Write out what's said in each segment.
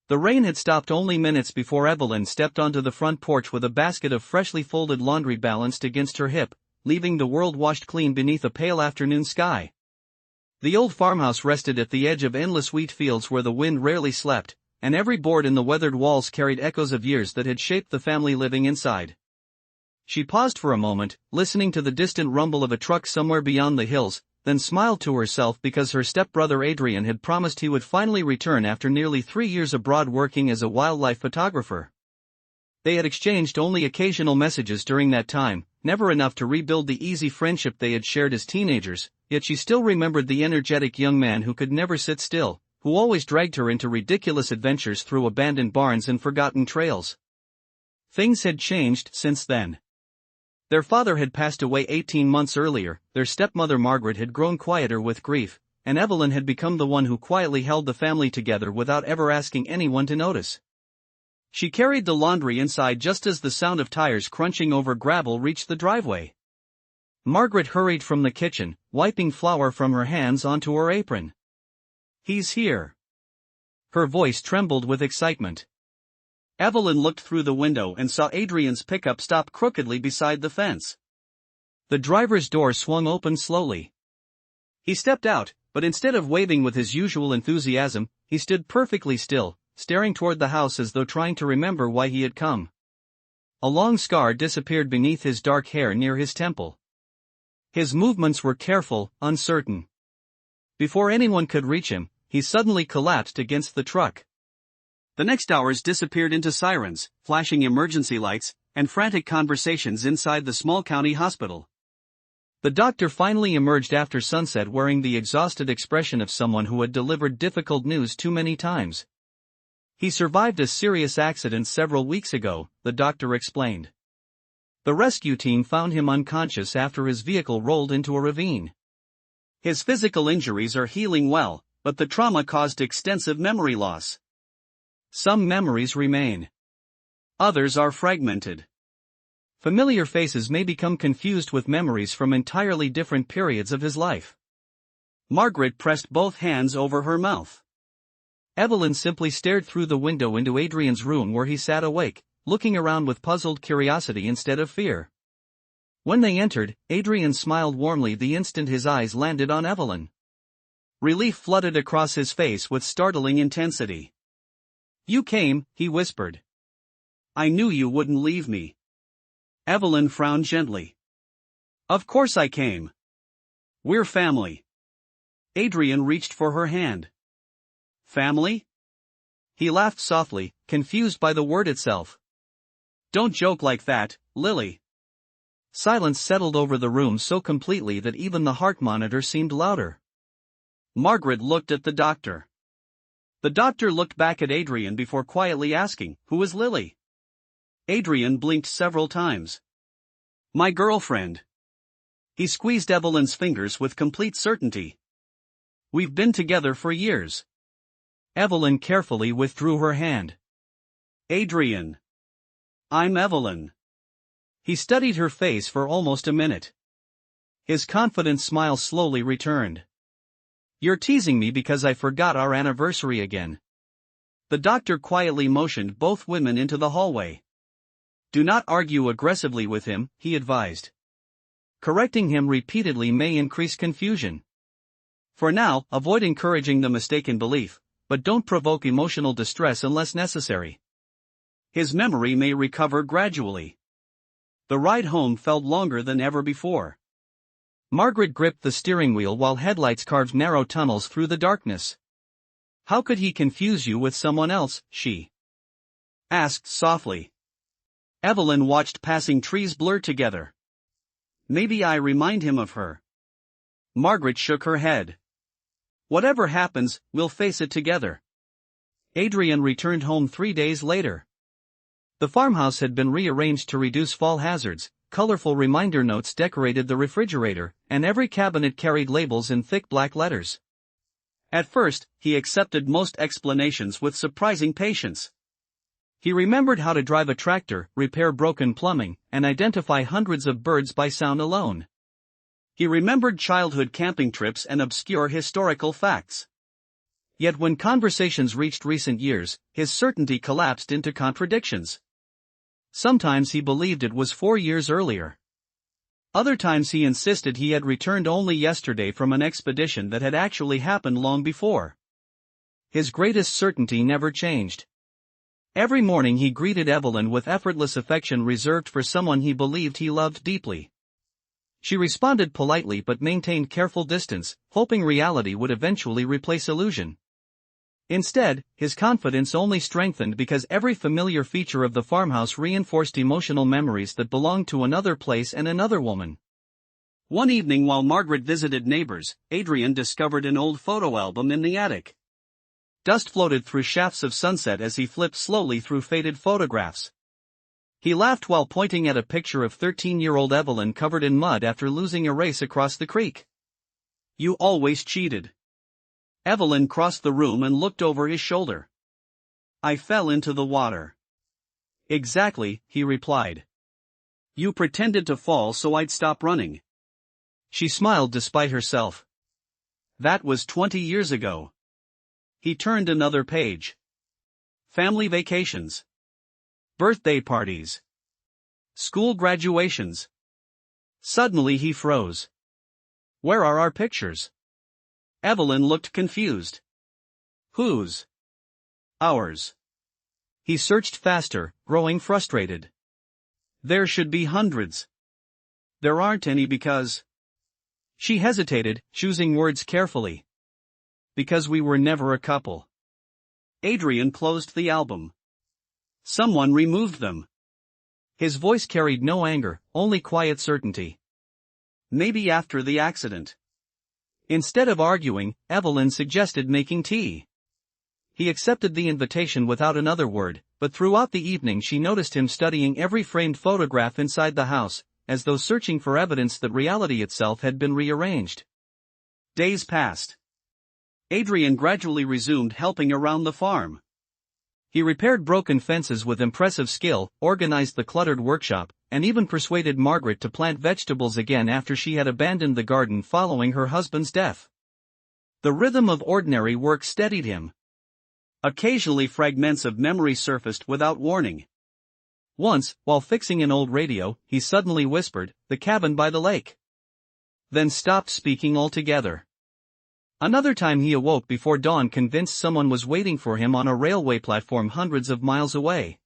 The rain had stopped only minutes before Evelyn stepped onto the front porch with a basket of freshly folded laundry balanced against her hip, leaving the world washed clean beneath a pale afternoon sky. The old farmhouse rested at the edge of endless wheat fields where the wind rarely slept, and every board in the weathered walls carried echoes of years that had shaped the family living inside. She paused for a moment, listening to the distant rumble of a truck somewhere beyond the hills, then smiled to herself because her stepbrother Adrian had promised he would finally return after nearly 3 years abroad working as a wildlife photographer. They had exchanged only occasional messages during that time, never enough to rebuild the easy friendship they had shared as teenagers, yet she still remembered the energetic young man who could never sit still, who always dragged her into ridiculous adventures through abandoned barns and forgotten trails. Things had changed since then. Their father had passed away 18 months earlier, their stepmother Margaret had grown quieter with grief, and Evelyn had become the one who quietly held the family together without ever asking anyone to notice. She carried the laundry inside just as the sound of tires crunching over gravel reached the driveway. Margaret hurried from the kitchen, wiping flour from her hands onto her apron. "He's here." Her voice trembled with excitement. Evelyn looked through the window and saw Adrian's pickup stop crookedly beside the fence. The driver's door swung open slowly. He stepped out, but instead of waving with his usual enthusiasm, he stood perfectly still, staring toward the house as though trying to remember why he had come. A long scar disappeared beneath his dark hair near his temple. His movements were careful, uncertain. Before anyone could reach him, he suddenly collapsed against the truck. The next hours disappeared into sirens, flashing emergency lights, and frantic conversations inside the small county hospital. The doctor finally emerged after sunset wearing the exhausted expression of someone who had delivered difficult news too many times. "He survived a serious accident several weeks ago," the doctor explained. "The rescue team found him unconscious after his vehicle rolled into a ravine. His physical injuries are healing well, but the trauma caused extensive memory loss. Some memories remain. Others are fragmented. Familiar faces may become confused with memories from entirely different periods of his life." Margaret pressed both hands over her mouth. Evelyn simply stared through the window into Adrian's room where he sat awake, looking around with puzzled curiosity instead of fear. When they entered, Adrian smiled warmly the instant his eyes landed on Evelyn. Relief flooded across his face with startling intensity. "You came," he whispered. "I knew you wouldn't leave me." Evelyn frowned gently. "Of course I came. We're family." Adrian reached for her hand. "Family?" He laughed softly, confused by the word itself. "Don't joke like that, Lily." Silence settled over the room so completely that even the heart monitor seemed louder. Margaret looked at the doctor. The doctor looked back at Adrian before quietly asking, "Who is Lily?" Adrian blinked several times. "My girlfriend." He squeezed Evelyn's fingers with complete certainty. "We've been together for years." Evelyn carefully withdrew her hand. "Adrian." "I'm Evelyn." He studied her face for almost a minute. His confident smile slowly returned. "You're teasing me because I forgot our anniversary again." The doctor quietly motioned both women into the hallway. "Do not argue aggressively with him," he advised. "Correcting him repeatedly may increase confusion. For now, avoid encouraging the mistaken belief, but don't provoke emotional distress unless necessary. His memory may recover gradually." The ride home felt longer than ever before. Margaret gripped the steering wheel while headlights carved narrow tunnels through the darkness. "How could he confuse you with someone else?" she asked softly. Evelyn watched passing trees blur together. "Maybe I remind him of her." Margaret shook her head. "Whatever happens, we'll face it together." Adrian returned home 3 days later. The farmhouse had been rearranged to reduce fall hazards. Colorful reminder notes decorated the refrigerator, and every cabinet carried labels in thick black letters. At first, he accepted most explanations with surprising patience. He remembered how to drive a tractor, repair broken plumbing, and identify hundreds of birds by sound alone. He remembered childhood camping trips and obscure historical facts. Yet when conversations reached recent years, his certainty collapsed into contradictions. Sometimes he believed it was 4 years earlier. Other times he insisted he had returned only yesterday from an expedition that had actually happened long before. His greatest certainty never changed. Every morning he greeted Evelyn with effortless affection reserved for someone he believed he loved deeply. She responded politely but maintained careful distance, hoping reality would eventually replace illusion. Instead, his confidence only strengthened because every familiar feature of the farmhouse reinforced emotional memories that belonged to another place and another woman. One evening while Margaret visited neighbors, Adrian discovered an old photo album in the attic. Dust floated through shafts of sunset as he flipped slowly through faded photographs. He laughed while pointing at a picture of 13-year-old Evelyn covered in mud after losing a race across the creek. "You always cheated." Evelyn crossed the room and looked over his shoulder. "I fell into the water." "Exactly," he replied. "You pretended to fall so I'd stop running." She smiled despite herself. "That was 20 years ago." He turned another page. Family vacations. Birthday parties. School graduations. Suddenly he froze. "Where are our pictures?" Evelyn looked confused. "Whose?" "Ours." He searched faster, growing frustrated. "There should be hundreds." "There aren't any because—" She hesitated, choosing words carefully. "Because we were never a couple." Adrian closed the album. "Someone removed them." His voice carried no anger, only quiet certainty. "Maybe after the accident." Instead of arguing, Evelyn suggested making tea. He accepted the invitation without another word, but throughout the evening she noticed him studying every framed photograph inside the house, as though searching for evidence that reality itself had been rearranged. Days passed. Adrian gradually resumed helping around the farm. He repaired broken fences with impressive skill, organized the cluttered workshop, and even persuaded Margaret to plant vegetables again after she had abandoned the garden following her husband's death. The rhythm of ordinary work steadied him. Occasionally fragments of memory surfaced without warning. Once, while fixing an old radio, he suddenly whispered, "The cabin by the lake." Then stopped speaking altogether. Another time he awoke before dawn convinced someone was waiting for him on a railway platform hundreds of miles away.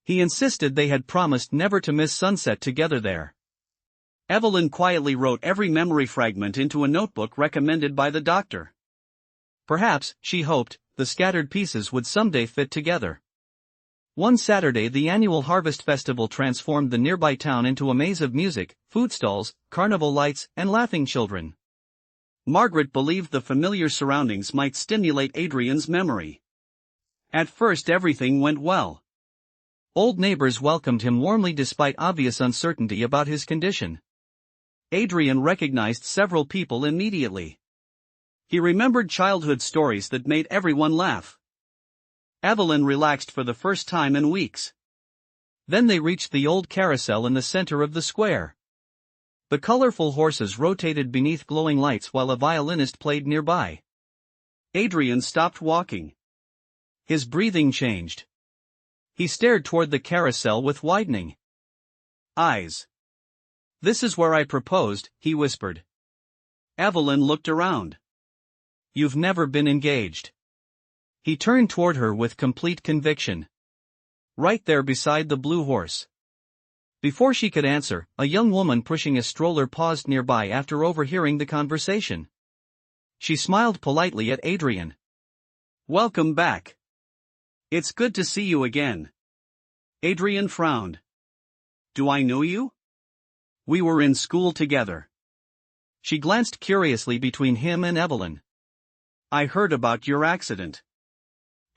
He insisted they had promised never to miss sunset together there. Evelyn quietly wrote every memory fragment into a notebook recommended by the doctor. Perhaps, she hoped, the scattered pieces would someday fit together. One Saturday the annual Harvest Festival transformed the nearby town into a maze of music, food stalls, carnival lights, and laughing children. Margaret believed the familiar surroundings might stimulate Adrian's memory. At first everything went well. Old neighbors welcomed him warmly despite obvious uncertainty about his condition. Adrian recognized several people immediately. He remembered childhood stories that made everyone laugh. Evelyn relaxed for the first time in weeks. Then they reached the old carousel in the center of the square. The colorful horses rotated beneath glowing lights while a violinist played nearby. Adrian stopped walking. His breathing changed. He stared toward the carousel with widening eyes. "This is where I proposed," he whispered. Evelyn looked around. "You've never been engaged." He turned toward her with complete conviction. "Right there beside the blue horse." Before she could answer, a young woman pushing a stroller paused nearby after overhearing the conversation. She smiled politely at Adrian. "Welcome back. It's good to see you again." Adrian frowned. "Do I know you?" "We were in school together." She glanced curiously between him and Evelyn. "I heard about your accident."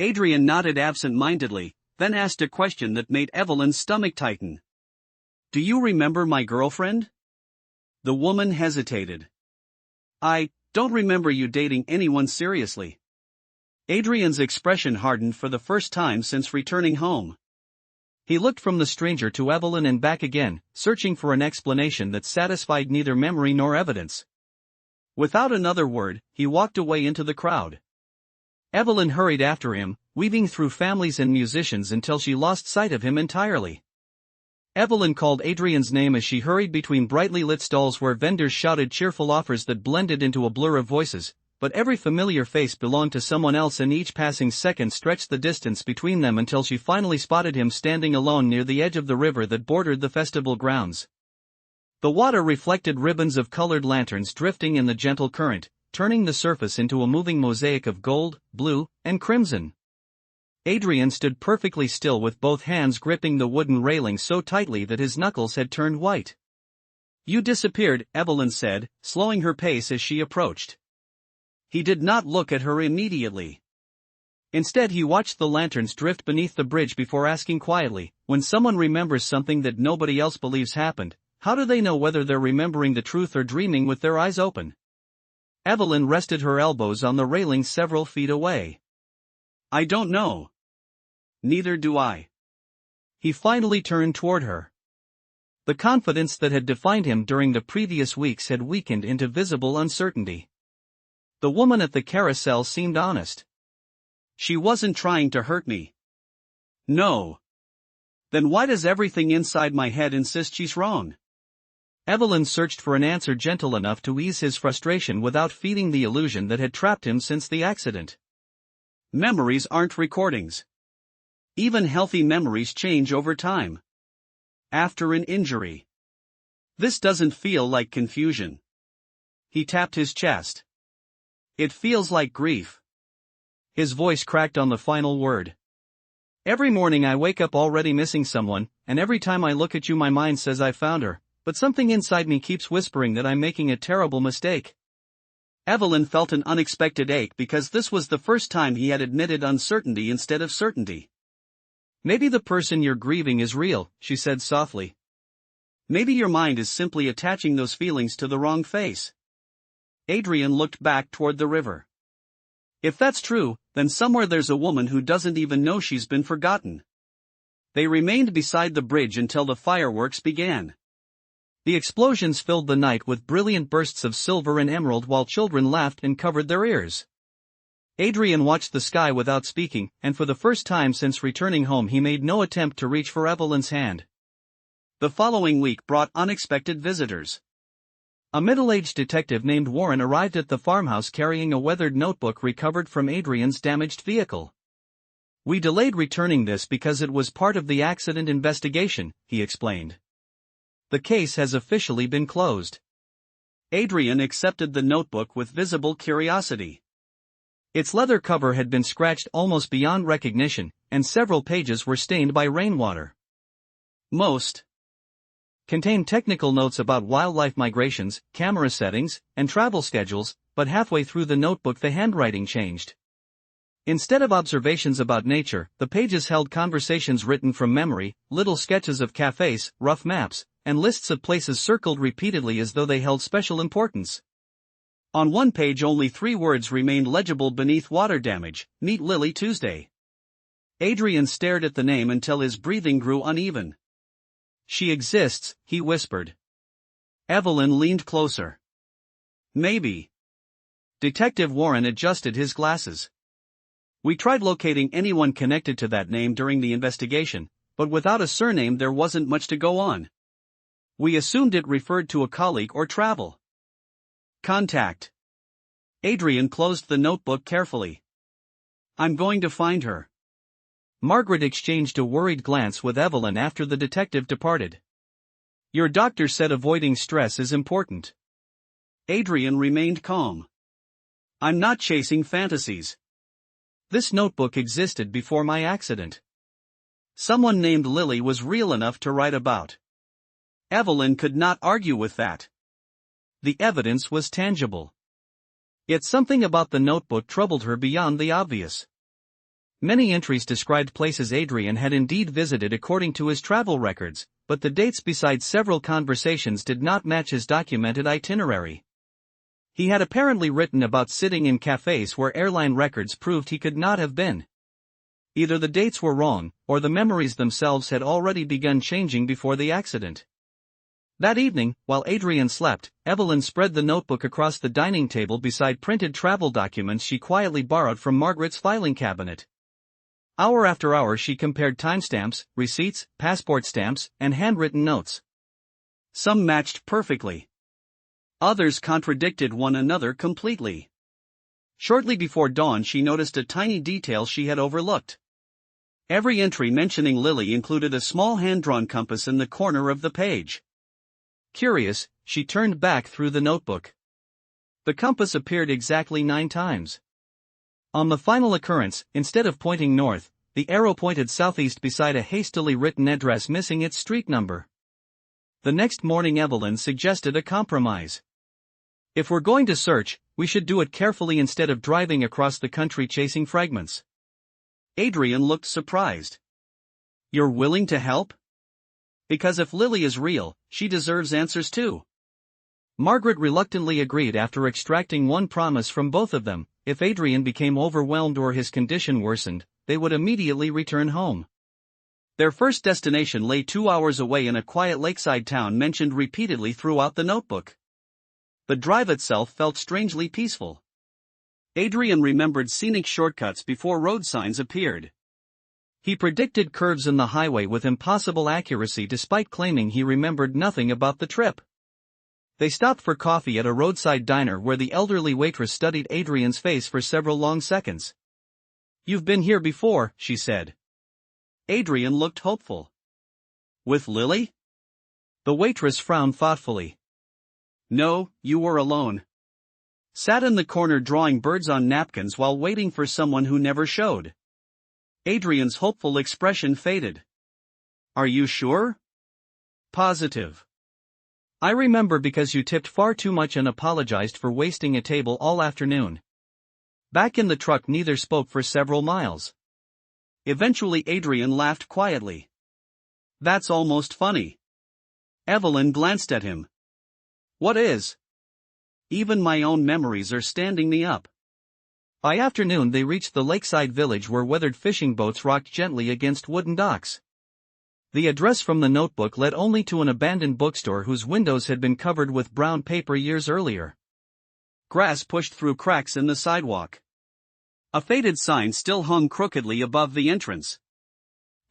Adrian nodded absent-mindedly, then asked a question that made Evelyn's stomach tighten. "Do you remember my girlfriend?" The woman hesitated. "I don't remember you dating anyone seriously." Adrian's expression hardened for the first time since returning home. He looked from the stranger to Evelyn and back again, searching for an explanation that satisfied neither memory nor evidence. Without another word, he walked away into the crowd. Evelyn hurried after him, weaving through families and musicians until she lost sight of him entirely. Evelyn called Adrian's name as she hurried between brightly lit stalls where vendors shouted cheerful offers that blended into a blur of voices, but every familiar face belonged to someone else and each passing second stretched the distance between them until she finally spotted him standing alone near the edge of the river that bordered the festival grounds. The water reflected ribbons of colored lanterns drifting in the gentle current, turning the surface into a moving mosaic of gold, blue, and crimson. Adrian stood perfectly still with both hands gripping the wooden railing so tightly that his knuckles had turned white. "You disappeared," Evelyn said, slowing her pace as she approached. He did not look at her immediately. Instead he watched the lanterns drift beneath the bridge before asking quietly, "When someone remembers something that nobody else believes happened, how do they know whether they're remembering the truth or dreaming with their eyes open?" Evelyn rested her elbows on the railing several feet away. "I don't know." "Neither do I." He finally turned toward her. The confidence that had defined him during the previous weeks had weakened into visible uncertainty. The woman at the carousel seemed honest. "She wasn't trying to hurt me." "No. Then why does everything inside my head insist she's wrong?" Evelyn searched for an answer gentle enough to ease his frustration without feeding the illusion that had trapped him since the accident. "Memories aren't recordings. Even healthy memories change over time. After an injury. This doesn't feel like confusion." He tapped his chest. "It feels like grief." His voice cracked on the final word. "Every morning I wake up already missing someone, and every time I look at you my mind says I found her, but something inside me keeps whispering that I'm making a terrible mistake." Evelyn felt an unexpected ache because this was the first time he had admitted uncertainty instead of certainty. "Maybe the person you're grieving is real," she said softly. "Maybe your mind is simply attaching those feelings to the wrong face." Adrian looked back toward the river. "If that's true, then somewhere there's a woman who doesn't even know she's been forgotten." They remained beside the bridge until the fireworks began. The explosions filled the night with brilliant bursts of silver and emerald while children laughed and covered their ears. Adrian watched the sky without speaking, and for the first time since returning home he made no attempt to reach for Evelyn's hand. The following week brought unexpected visitors. A middle-aged detective named Warren arrived at the farmhouse carrying a weathered notebook recovered from Adrian's damaged vehicle. "We delayed returning this because it was part of the accident investigation," he explained. "The case has officially been closed." Adrian accepted the notebook with visible curiosity. Its leather cover had been scratched almost beyond recognition, and several pages were stained by rainwater. Most contained technical notes about wildlife migrations, camera settings, and travel schedules, but halfway through the notebook the handwriting changed. Instead of observations about nature, the pages held conversations written from memory, little sketches of cafes, rough maps, and lists of places circled repeatedly as though they held special importance. On one page only 3 words remained legible beneath water damage: "Meet Lily Tuesday." Adrian stared at the name until his breathing grew uneven. "She exists," he whispered. Evelyn leaned closer. "Maybe." Detective Warren adjusted his glasses. "We tried locating anyone connected to that name during the investigation, but without a surname there wasn't much to go on. We assumed it referred to a colleague or travel contact." Adrian closed the notebook carefully. "I'm going to find her." Margaret exchanged a worried glance with Evelyn after the detective departed. "Your doctor said avoiding stress is important." Adrian remained calm. "I'm not chasing fantasies. This notebook existed before my accident. Someone named Lily was real enough to write about." Evelyn could not argue with that. The evidence was tangible. Yet something about the notebook troubled her beyond the obvious. Many entries described places Adrian had indeed visited according to his travel records, but the dates beside several conversations did not match his documented itinerary. He had apparently written about sitting in cafes where airline records proved he could not have been. Either the dates were wrong, or the memories themselves had already begun changing before the accident. That evening, while Adrian slept, Evelyn spread the notebook across the dining table beside printed travel documents she quietly borrowed from Margaret's filing cabinet. Hour after hour she compared timestamps, receipts, passport stamps, and handwritten notes. Some matched perfectly. Others contradicted one another completely. Shortly before dawn she noticed a tiny detail she had overlooked. Every entry mentioning Lily included a small hand-drawn compass in the corner of the page. Curious, she turned back through the notebook. The compass appeared exactly 9 times. On the final occurrence, instead of pointing north, the arrow pointed southeast beside a hastily written address missing its street number. The next morning Evelyn suggested a compromise. If we're going to search, we should do it carefully instead of driving across the country chasing fragments. Adrian looked surprised. You're willing to help? Because if Lily is real, she deserves answers too. Margaret reluctantly agreed after extracting one promise from both of them: if Adrian became overwhelmed or his condition worsened, they would immediately return home. Their first destination lay 2 hours away in a quiet lakeside town mentioned repeatedly throughout the notebook. The drive itself felt strangely peaceful. Adrian remembered scenic shortcuts before road signs appeared. He predicted curves in the highway with impossible accuracy despite claiming he remembered nothing about the trip. They stopped for coffee at a roadside diner where the elderly waitress studied Adrian's face for several long seconds. "You've been here before," she said. Adrian looked hopeful. "With Lily?" The waitress frowned thoughtfully. "No, you were alone. Sat in the corner drawing birds on napkins while waiting for someone who never showed." Adrian's hopeful expression faded. "Are you sure?" "Positive. I remember because you tipped far too much and apologized for wasting a table all afternoon." Back in the truck neither spoke for several miles. Eventually Adrian laughed quietly. "That's almost funny." Evelyn glanced at him. "What is?" "Even my own memories are standing me up." By afternoon they reached the lakeside village where weathered fishing boats rocked gently against wooden docks. The address from the notebook led only to an abandoned bookstore whose windows had been covered with brown paper years earlier. Grass pushed through cracks in the sidewalk. A faded sign still hung crookedly above the entrance.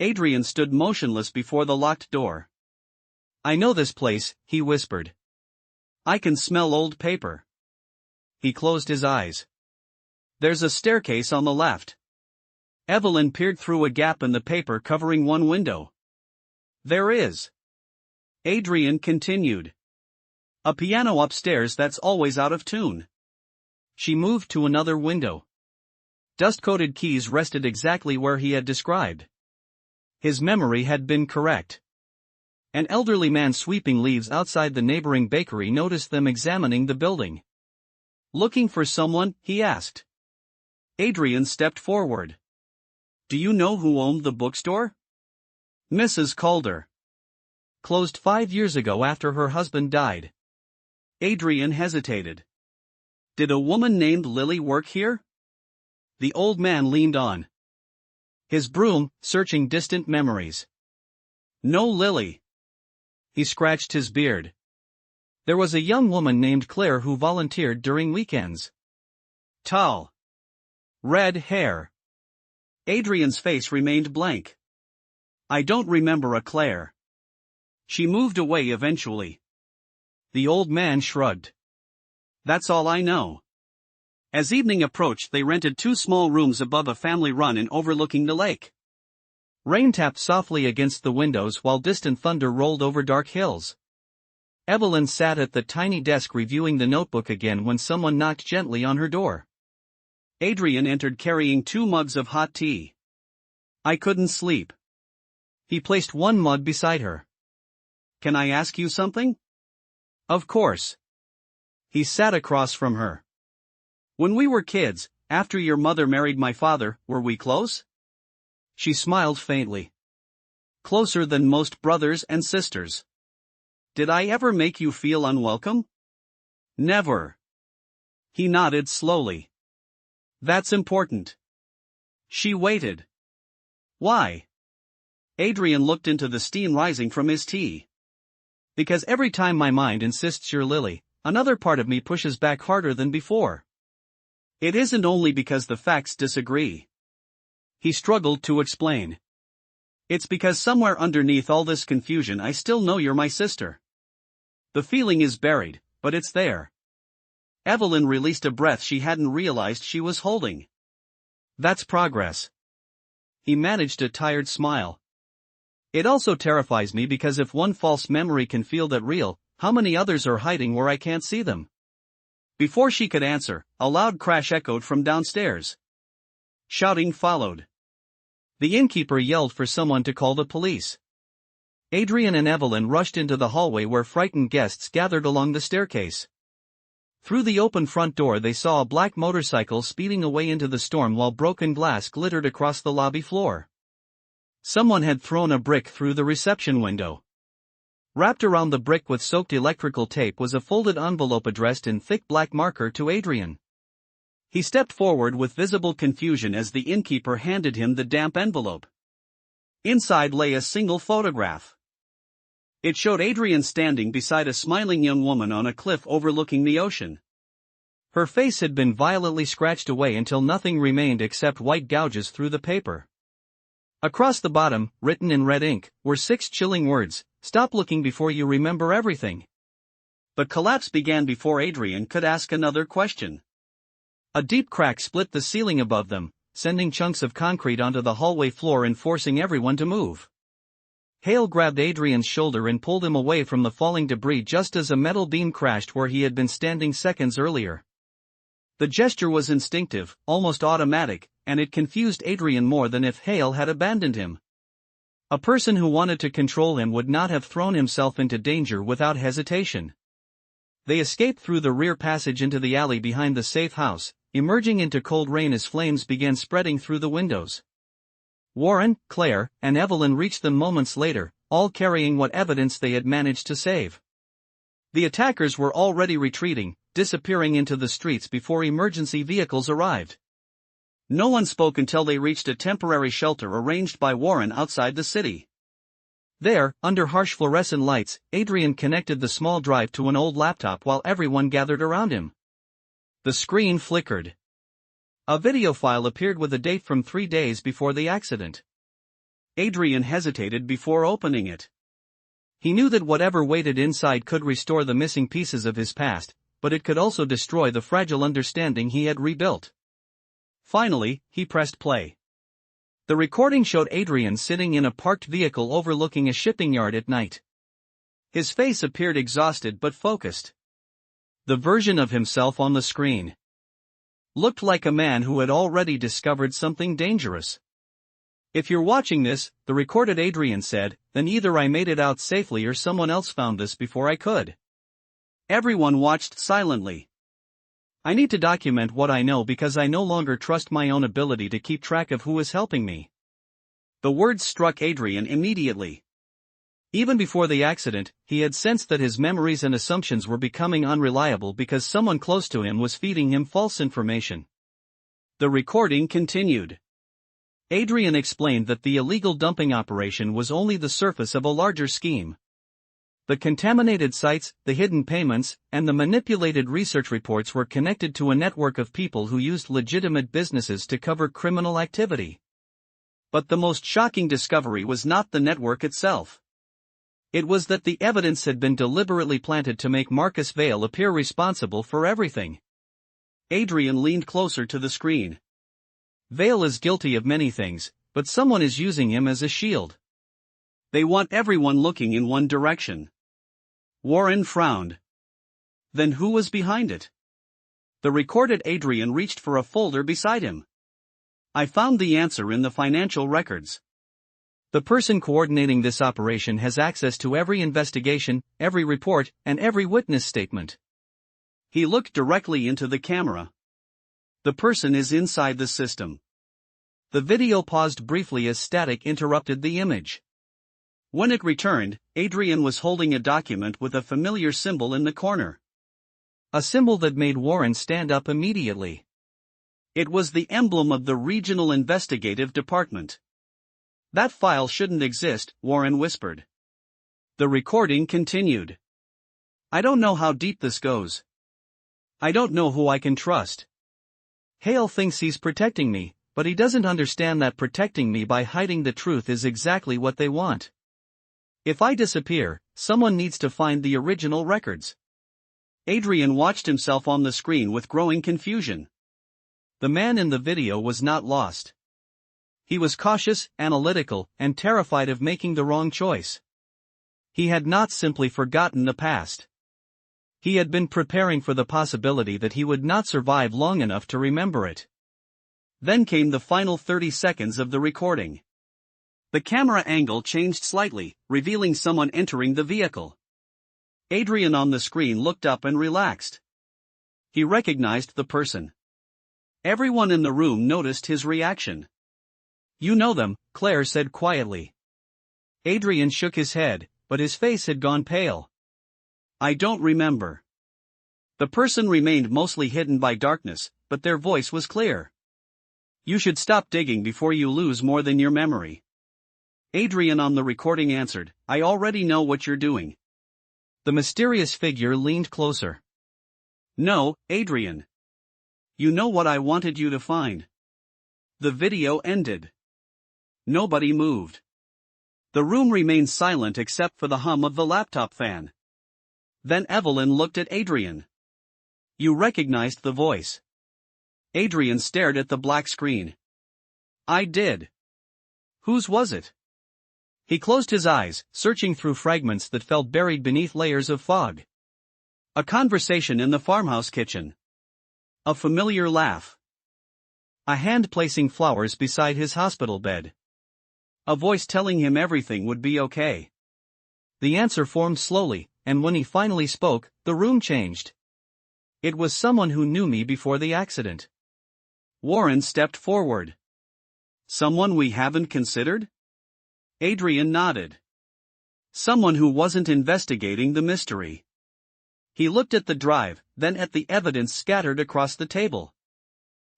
Adrian stood motionless before the locked door. "I know this place," he whispered. "I can smell old paper." He closed his eyes. "There's a staircase on the left." Evelyn peered through a gap in the paper covering one window. "There is." Adrian continued. "A piano upstairs that's always out of tune." She moved to another window. Dust-coated keys rested exactly where he had described. His memory had been correct. An elderly man sweeping leaves outside the neighboring bakery noticed them examining the building. "Looking for someone?" he asked. Adrian stepped forward. "Do you know who owned the bookstore?" "Mrs. Calder. Closed 5 years ago after her husband died." Adrian hesitated. "Did a woman named Lily work here?" The old man leaned on his broom, searching distant memories. "No Lily." He scratched his beard. "There was a young woman named Claire who volunteered during weekends. Tall. Red hair." Adrian's face remained blank. "I don't remember a Claire. She moved away eventually." The old man shrugged. "That's all I know." As evening approached they rented 2 small rooms above a family run inn overlooking the lake. Rain tapped softly against the windows while distant thunder rolled over dark hills. Evelyn sat at the tiny desk reviewing the notebook again when someone knocked gently on her door. Adrian entered carrying 2 mugs of hot tea. "I couldn't sleep." He placed one mug beside her. "Can I ask you something?" "Of course." He sat across from her. "When we were kids, after your mother married my father, were we close?" She smiled faintly. "Closer than most brothers and sisters." "Did I ever make you feel unwelcome?" "Never." He nodded slowly. "That's important." She waited. "Why?" Adrian looked into the steam rising from his tea. Because every time my mind insists you're Lily, another part of me pushes back harder than before. It isn't only because the facts disagree. He struggled to explain. It's because somewhere underneath all this confusion I still know you're my sister. The feeling is buried, but it's there. Evelyn released a breath she hadn't realized she was holding. That's progress. He managed a tired smile. It also terrifies me because if one false memory can feel that real, how many others are hiding where I can't see them? Before she could answer, a loud crash echoed from downstairs. Shouting followed. The innkeeper yelled for someone to call the police. Adrian and Evelyn rushed into the hallway where frightened guests gathered along the staircase. Through the open front door they saw a black motorcycle speeding away into the storm while broken glass glittered across the lobby floor. Someone had thrown a brick through the reception window. Wrapped around the brick with soaked electrical tape was a folded envelope addressed in thick black marker to Adrian. He stepped forward with visible confusion as the innkeeper handed him the damp envelope. Inside lay a single photograph. It showed Adrian standing beside a smiling young woman on a cliff overlooking the ocean. Her face had been violently scratched away until nothing remained except white gouges through the paper. Across the bottom, written in red ink, were 6 chilling words: "Stop looking before you remember everything." The collapse began before Adrian could ask another question. A deep crack split the ceiling above them, sending chunks of concrete onto the hallway floor and forcing everyone to move. Hale grabbed Adrian's shoulder and pulled him away from the falling debris just as a metal beam crashed where he had been standing seconds earlier. The gesture was instinctive, almost automatic, and it confused Adrian more than if Hale had abandoned him. A person who wanted to control him would not have thrown himself into danger without hesitation. They escaped through the rear passage into the alley behind the safe house, emerging into cold rain as flames began spreading through the windows. Warren, Claire, and Evelyn reached them moments later, all carrying what evidence they had managed to save. The attackers were already retreating, disappearing into the streets before emergency vehicles arrived. No one spoke until they reached a temporary shelter arranged by Warren outside the city. There, under harsh fluorescent lights, Adrian connected the small drive to an old laptop while everyone gathered around him. The screen flickered. A video file appeared with a date from 3 days before the accident. Adrian hesitated before opening it. He knew that whatever waited inside could restore the missing pieces of his past, but it could also destroy the fragile understanding he had rebuilt. Finally, he pressed play. The recording showed Adrian sitting in a parked vehicle overlooking a shipping yard at night. His face appeared exhausted but focused. The version of himself on the screen looked like a man who had already discovered something dangerous. "If you're watching this," the recorded Adrian said, "then either I made it out safely or someone else found this before I could." Everyone watched silently. "I need to document what I know because I no longer trust my own ability to keep track of who is helping me." The words struck Adrian immediately. Even before the accident, he had sensed that his memories and assumptions were becoming unreliable because someone close to him was feeding him false information. The recording continued. Adrian explained that the illegal dumping operation was only the surface of a larger scheme. The contaminated sites, the hidden payments, and the manipulated research reports were connected to a network of people who used legitimate businesses to cover criminal activity. But the most shocking discovery was not the network itself. It was that the evidence had been deliberately planted to make Marcus Vale appear responsible for everything. Adrian leaned closer to the screen. Vale is guilty of many things, but someone is using him as a shield. They want everyone looking in one direction. Warren frowned. Then who was behind it? The recorded Adrian reached for a folder beside him. "I found the answer in the financial records. The person coordinating this operation has access to every investigation, every report, and every witness statement." He looked directly into the camera. "The person is inside the system." The video paused briefly as static interrupted the image. When it returned, Adrian was holding a document with a familiar symbol in the corner. A symbol that made Warren stand up immediately. It was the emblem of the Regional Investigative Department. "That file shouldn't exist," Warren whispered. The recording continued. I don't know how deep this goes. I don't know who I can trust. Hale thinks he's protecting me, but he doesn't understand that protecting me by hiding the truth is exactly what they want. If I disappear, someone needs to find the original records. Adrian watched himself on the screen with growing confusion. The man in the video was not lost. He was cautious, analytical, and terrified of making the wrong choice. He had not simply forgotten the past. He had been preparing for the possibility that he would not survive long enough to remember it. Then came the final 30 seconds of the recording. The camera angle changed slightly, revealing someone entering the vehicle. Adrian on the screen looked up and relaxed. He recognized the person. Everyone in the room noticed his reaction. You know them, Claire said quietly. Adrian shook his head, but his face had gone pale. I don't remember. The person remained mostly hidden by darkness, but their voice was clear. You should stop digging before you lose more than your memory. Adrian on the recording answered, I already know what you're doing. The mysterious figure leaned closer. No, Adrian. You know what I wanted you to find. The video ended. Nobody moved. The room remained silent except for the hum of the laptop fan. Then Evelyn looked at Adrian. You recognized the voice. Adrian stared at the black screen. I did. Whose was it? He closed his eyes, searching through fragments that felt buried beneath layers of fog. A conversation in the farmhouse kitchen. A familiar laugh. A hand placing flowers beside his hospital bed. A voice telling him everything would be okay. The answer formed slowly, and when he finally spoke, the room changed. It was someone who knew me before the accident. Warren stepped forward. Someone we haven't considered? Adrian nodded. Someone who wasn't investigating the mystery. He looked at the drive, then at the evidence scattered across the table.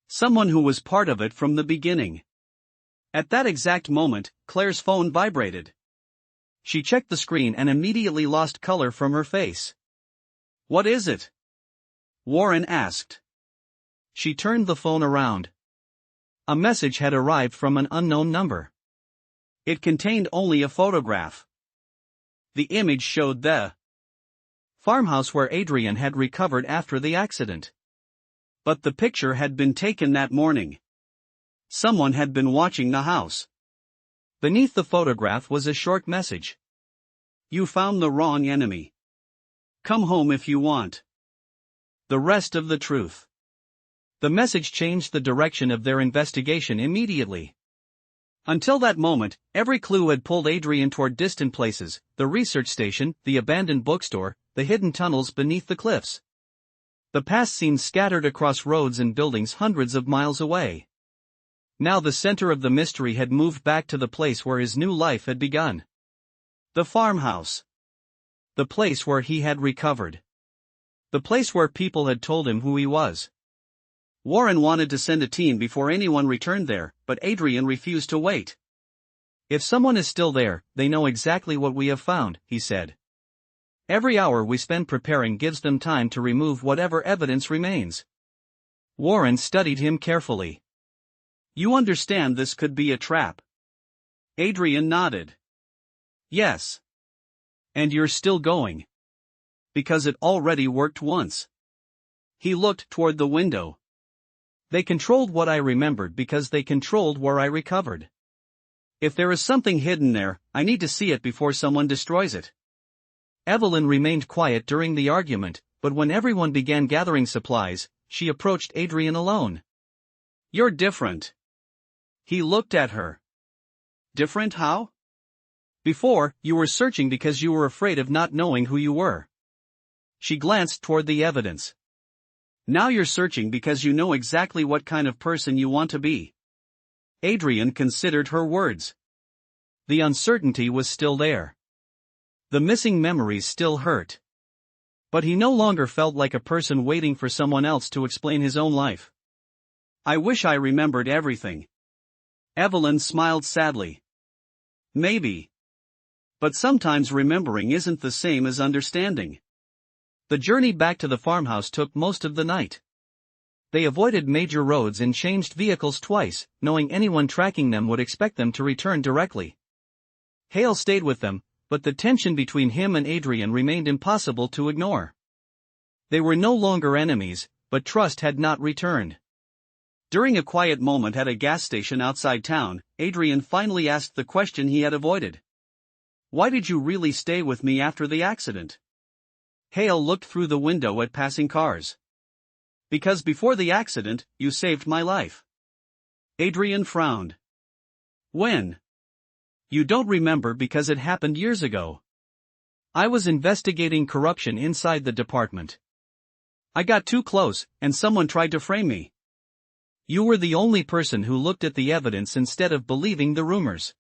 Someone who was part of it from the beginning. At that exact moment, Claire's phone vibrated. She checked the screen and immediately lost color from her face. What is it? Warren asked. She turned the phone around. A message had arrived from an unknown number. It contained only a photograph. The image showed the farmhouse where Adrian had recovered after the accident. But the picture had been taken that morning. Someone had been watching the house. Beneath the photograph was a short message. You found the wrong enemy. Come home if you want. The rest of the truth. The message changed the direction of their investigation immediately. Until that moment, every clue had pulled Adrian toward distant places, the research station, the abandoned bookstore, the hidden tunnels beneath the cliffs. The past seemed scattered across roads and buildings hundreds of miles away. Now the center of the mystery had moved back to the place where his new life had begun. The farmhouse. The place where he had recovered. The place where people had told him who he was. Warren wanted to send a team before anyone returned there, but Adrian refused to wait. If someone is still there, they know exactly what we have found, he said. Every hour we spend preparing gives them time to remove whatever evidence remains. Warren studied him carefully. You understand this could be a trap? Adrian nodded. Yes. And you're still going. Because it already worked once. He looked toward the window. They controlled what I remembered because they controlled where I recovered. If there is something hidden there, I need to see it before someone destroys it. Evelyn remained quiet during the argument, but when everyone began gathering supplies, she approached Adrian alone. You're different. He looked at her. Different how? Before, you were searching because you were afraid of not knowing who you were. She glanced toward the evidence. Now you're searching because you know exactly what kind of person you want to be. Adrian considered her words. The uncertainty was still there. The missing memories still hurt. But he no longer felt like a person waiting for someone else to explain his own life. I wish I remembered everything. Evelyn smiled sadly. Maybe. But sometimes remembering isn't the same as understanding. The journey back to the farmhouse took most of the night. They avoided major roads and changed vehicles twice, knowing anyone tracking them would expect them to return directly. Hale stayed with them, but the tension between him and Adrian remained impossible to ignore. They were no longer enemies, but trust had not returned. During a quiet moment at a gas station outside town, Adrian finally asked the question he had avoided. "Why did you really stay with me after the accident?" Hale looked through the window at passing cars. "Because before the accident, you saved my life." Adrian frowned. "When?" "You don't remember because it happened years ago. I was investigating corruption inside the department. I got too close, and someone tried to frame me. You were the only person who looked at the evidence instead of believing the rumors."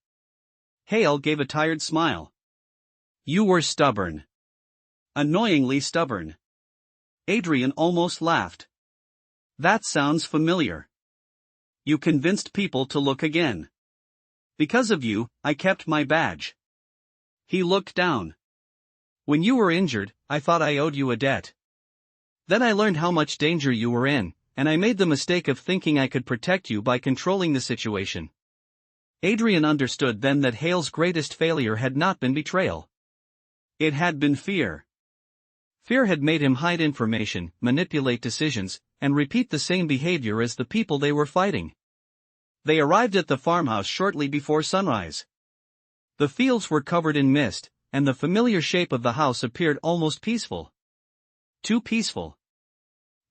Hale gave a tired smile. "You were stubborn. Annoyingly stubborn." Adrian almost laughed. "That sounds familiar. You convinced people to look again. Because of you, I kept my badge." He looked down. "When you were injured, I thought I owed you a debt. Then I learned how much danger you were in, and I made the mistake of thinking I could protect you by controlling the situation." Adrian understood then that Hale's greatest failure had not been betrayal. It had been fear. Fear had made him hide information, manipulate decisions, and repeat the same behavior as the people they were fighting. They arrived at the farmhouse shortly before sunrise. The fields were covered in mist, and the familiar shape of the house appeared almost peaceful. Too peaceful.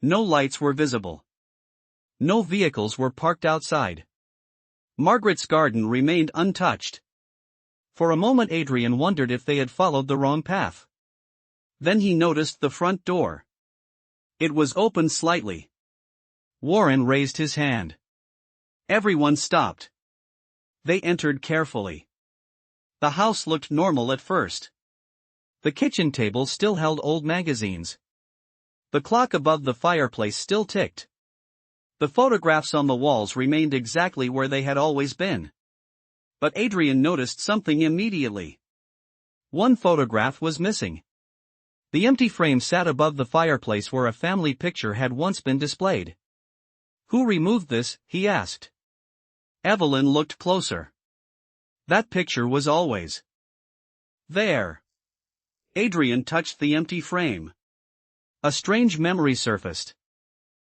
No lights were visible. No vehicles were parked outside. Margaret's garden remained untouched. For a moment Adrian wondered if they had followed the wrong path. Then he noticed the front door. It was open slightly. Warren raised his hand. Everyone stopped. They entered carefully. The house looked normal at first. The kitchen table still held old magazines. The clock above the fireplace still ticked. The photographs on the walls remained exactly where they had always been. But Adrian noticed something immediately. One photograph was missing. The empty frame sat above the fireplace where a family picture had once been displayed. "Who removed this?" he asked. Evelyn looked closer. "That picture was always there." Adrian touched the empty frame. A strange memory surfaced.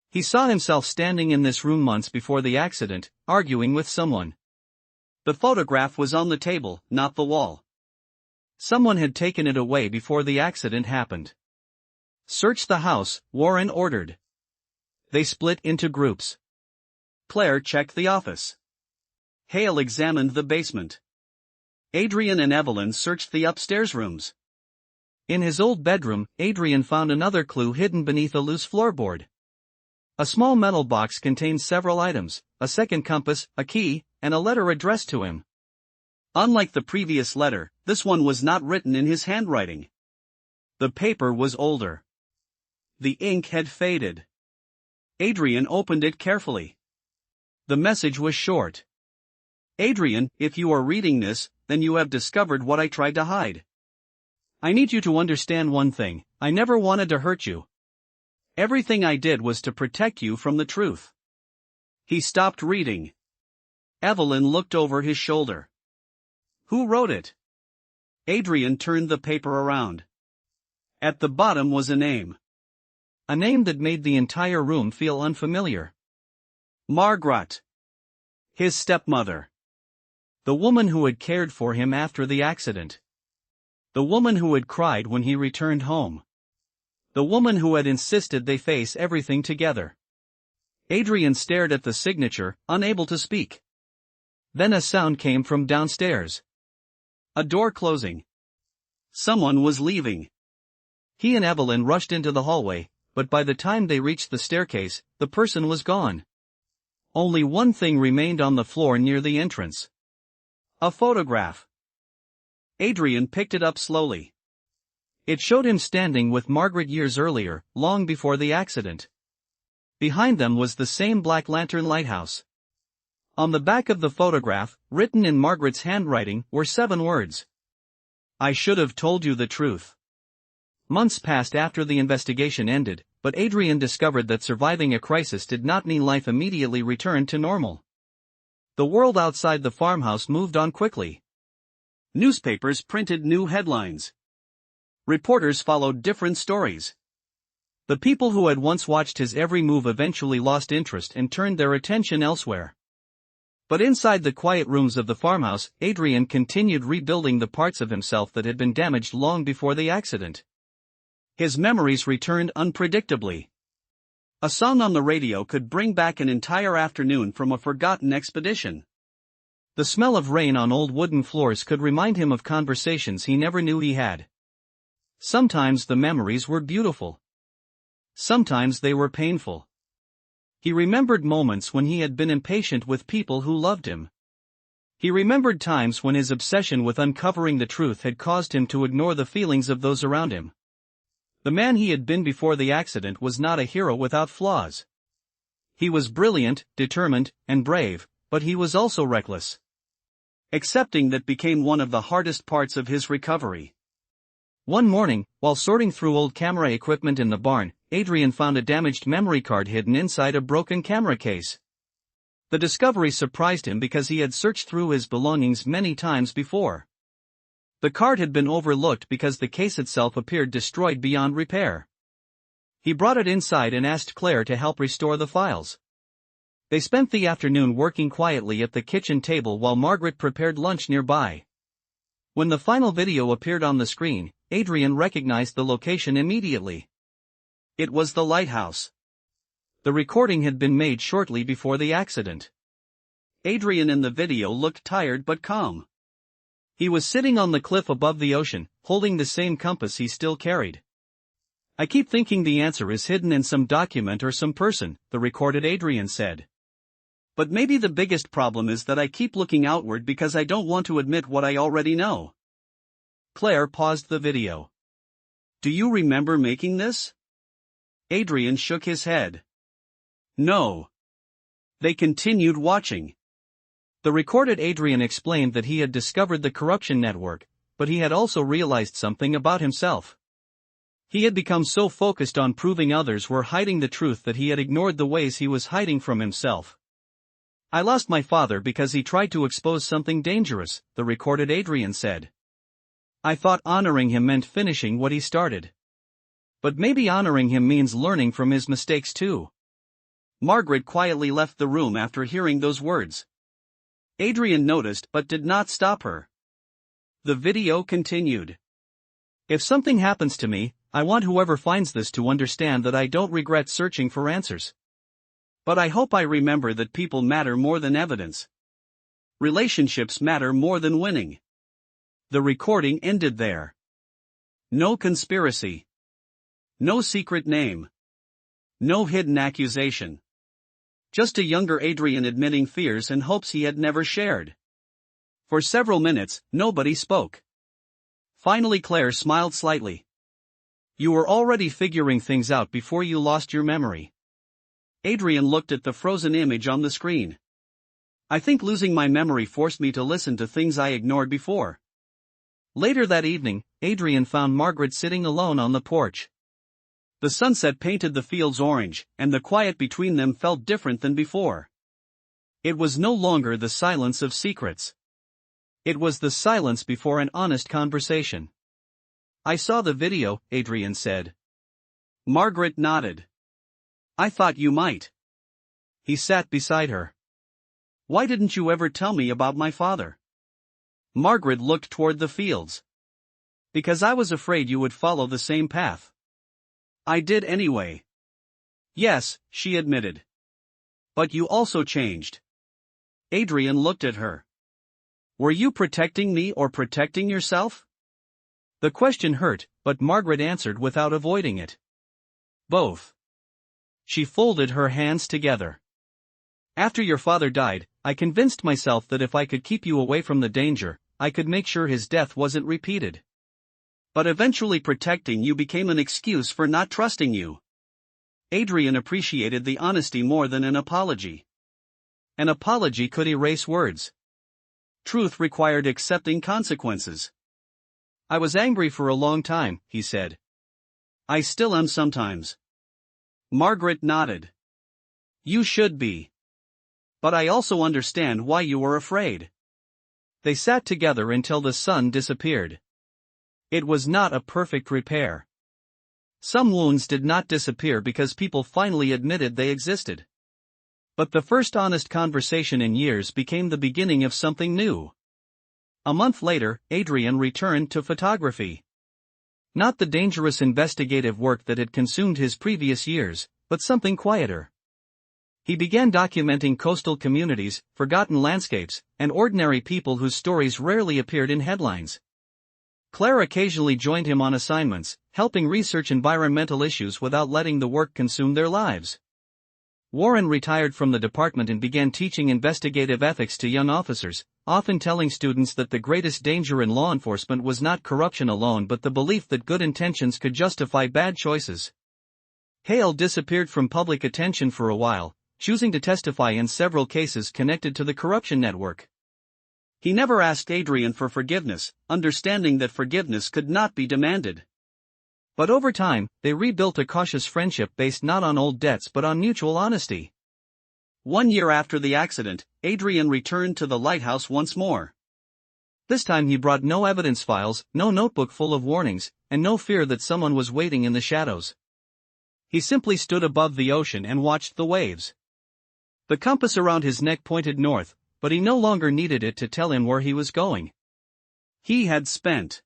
He saw himself standing in this room months before the accident, arguing with someone. The photograph was on the table, not the wall. Someone had taken it away before the accident happened. "Search the house," Warren ordered. They split into groups. Claire checked the office. Hale examined the basement. Adrian and Evelyn searched the upstairs rooms. In his old bedroom, Adrian found another clue hidden beneath a loose floorboard. A small metal box contained several items, a second compass, a key, and a letter addressed to him. Unlike the previous letter, this one was not written in his handwriting. The paper was older. The ink had faded. Adrian opened it carefully. The message was short. "Adrian, if you are reading this, then you have discovered what I tried to hide. I need you to understand one thing: I never wanted to hurt you. Everything I did was to protect you from the truth." He stopped reading. Evelyn looked over his shoulder. "Who wrote it?" Adrian turned the paper around. At the bottom was a name. A name that made the entire room feel unfamiliar. Margaret. His stepmother. The woman who had cared for him after the accident. The woman who had cried when he returned home. The woman who had insisted they face everything together. Adrian stared at the signature, unable to speak. Then a sound came from downstairs. A door closing. Someone was leaving. He and Evelyn rushed into the hallway, but by the time they reached the staircase, the person was gone. Only one thing remained on the floor near the entrance. A photograph. Adrian picked it up slowly. It showed him standing with Margaret years earlier, long before the accident. Behind them was the same Black Lantern lighthouse. On the back of the photograph, written in Margaret's handwriting, were 7 words. I should have told you the truth. Months passed after the investigation ended, but Adrian discovered that surviving a crisis did not mean life immediately returned to normal. The world outside the farmhouse moved on quickly. Newspapers printed new headlines. Reporters followed different stories. The people who had once watched his every move eventually lost interest and turned their attention elsewhere. But inside the quiet rooms of the farmhouse, Adrian continued rebuilding the parts of himself that had been damaged long before the accident. His memories returned unpredictably. A song on the radio could bring back an entire afternoon from a forgotten expedition. The smell of rain on old wooden floors could remind him of conversations he never knew he had. Sometimes the memories were beautiful. Sometimes they were painful. He remembered moments when he had been impatient with people who loved him. He remembered times when his obsession with uncovering the truth had caused him to ignore the feelings of those around him. The man he had been before the accident was not a hero without flaws. He was brilliant, determined, and brave, but he was also reckless. Accepting that became one of the hardest parts of his recovery. One morning, while sorting through old camera equipment in the barn, Adrian found a damaged memory card hidden inside a broken camera case. The discovery surprised him because he had searched through his belongings many times before. The card had been overlooked because the case itself appeared destroyed beyond repair. He brought it inside and asked Claire to help restore the files. They spent the afternoon working quietly at the kitchen table while Margaret prepared lunch nearby. When the final video appeared on the screen, Adrian recognized the location immediately. It was the lighthouse. The recording had been made shortly before the accident. Adrian in the video looked tired but calm. He was sitting on the cliff above the ocean, holding the same compass he still carried. I keep thinking the answer is hidden in some document or some person, the recorded Adrian said. But maybe the biggest problem is that I keep looking outward because I don't want to admit what I already know. Claire paused the video. Do you remember making this? Adrian shook his head. No. They continued watching. The recorded Adrian explained that he had discovered the corruption network, but he had also realized something about himself. He had become so focused on proving others were hiding the truth that he had ignored the ways he was hiding from himself. I lost my father because he tried to expose something dangerous, the recorded Adrian said. I thought honoring him meant finishing what he started. But maybe honoring him means learning from his mistakes too. Margaret quietly left the room after hearing those words. Adrian noticed but did not stop her. The video continued. If something happens to me, I want whoever finds this to understand that I don't regret searching for answers. But I hope I remember that people matter more than evidence. Relationships matter more than winning. The recording ended there. No conspiracy. No secret name. No hidden accusation. Just a younger Adrian admitting fears and hopes he had never shared. For several minutes, nobody spoke. Finally Claire smiled slightly. You were already figuring things out before you lost your memory. Adrian looked at the frozen image on the screen. I think losing my memory forced me to listen to things I ignored before. Later that evening, Adrian found Margaret sitting alone on the porch. The sunset painted the fields orange, and the quiet between them felt different than before. It was no longer the silence of secrets. It was the silence before an honest conversation. I saw the video, Adrian said. Margaret nodded. I thought you might. He sat beside her. Why didn't you ever tell me about my father? Margaret looked toward the fields. Because I was afraid you would follow the same path. I did anyway. Yes, she admitted. But you also changed. Adrian looked at her. Were you protecting me or protecting yourself? The question hurt, but Margaret answered without avoiding it. Both. She folded her hands together. After your father died, I convinced myself that if I could keep you away from the danger, I could make sure his death wasn't repeated. But eventually protecting you became an excuse for not trusting you. Adrian appreciated the honesty more than an apology. An apology could erase words. Truth required accepting consequences. I was angry for a long time, he said. I still am sometimes. Margaret nodded. You should be. But I also understand why you were afraid. They sat together until the sun disappeared. It was not a perfect repair. Some wounds did not disappear because people finally admitted they existed. But the first honest conversation in years became the beginning of something new. A month later, Adrian returned to photography. Not the dangerous investigative work that had consumed his previous years, but something quieter. He began documenting coastal communities, forgotten landscapes, and ordinary people whose stories rarely appeared in headlines. Claire occasionally joined him on assignments, helping research environmental issues without letting the work consume their lives. Warren retired from the department and began teaching investigative ethics to young officers, often telling students that the greatest danger in law enforcement was not corruption alone but the belief that good intentions could justify bad choices. Hale disappeared from public attention for a while, choosing to testify in several cases connected to the corruption network. He never asked Adrian for forgiveness, understanding that forgiveness could not be demanded. But over time, they rebuilt a cautious friendship based not on old debts but on mutual honesty. 1 year after the accident, Adrian returned to the lighthouse once more. This time he brought no evidence files, no notebook full of warnings, and no fear that someone was waiting in the shadows. He simply stood above the ocean and watched the waves. The compass around his neck pointed north, but he no longer needed it to tell him where he was going. He had spent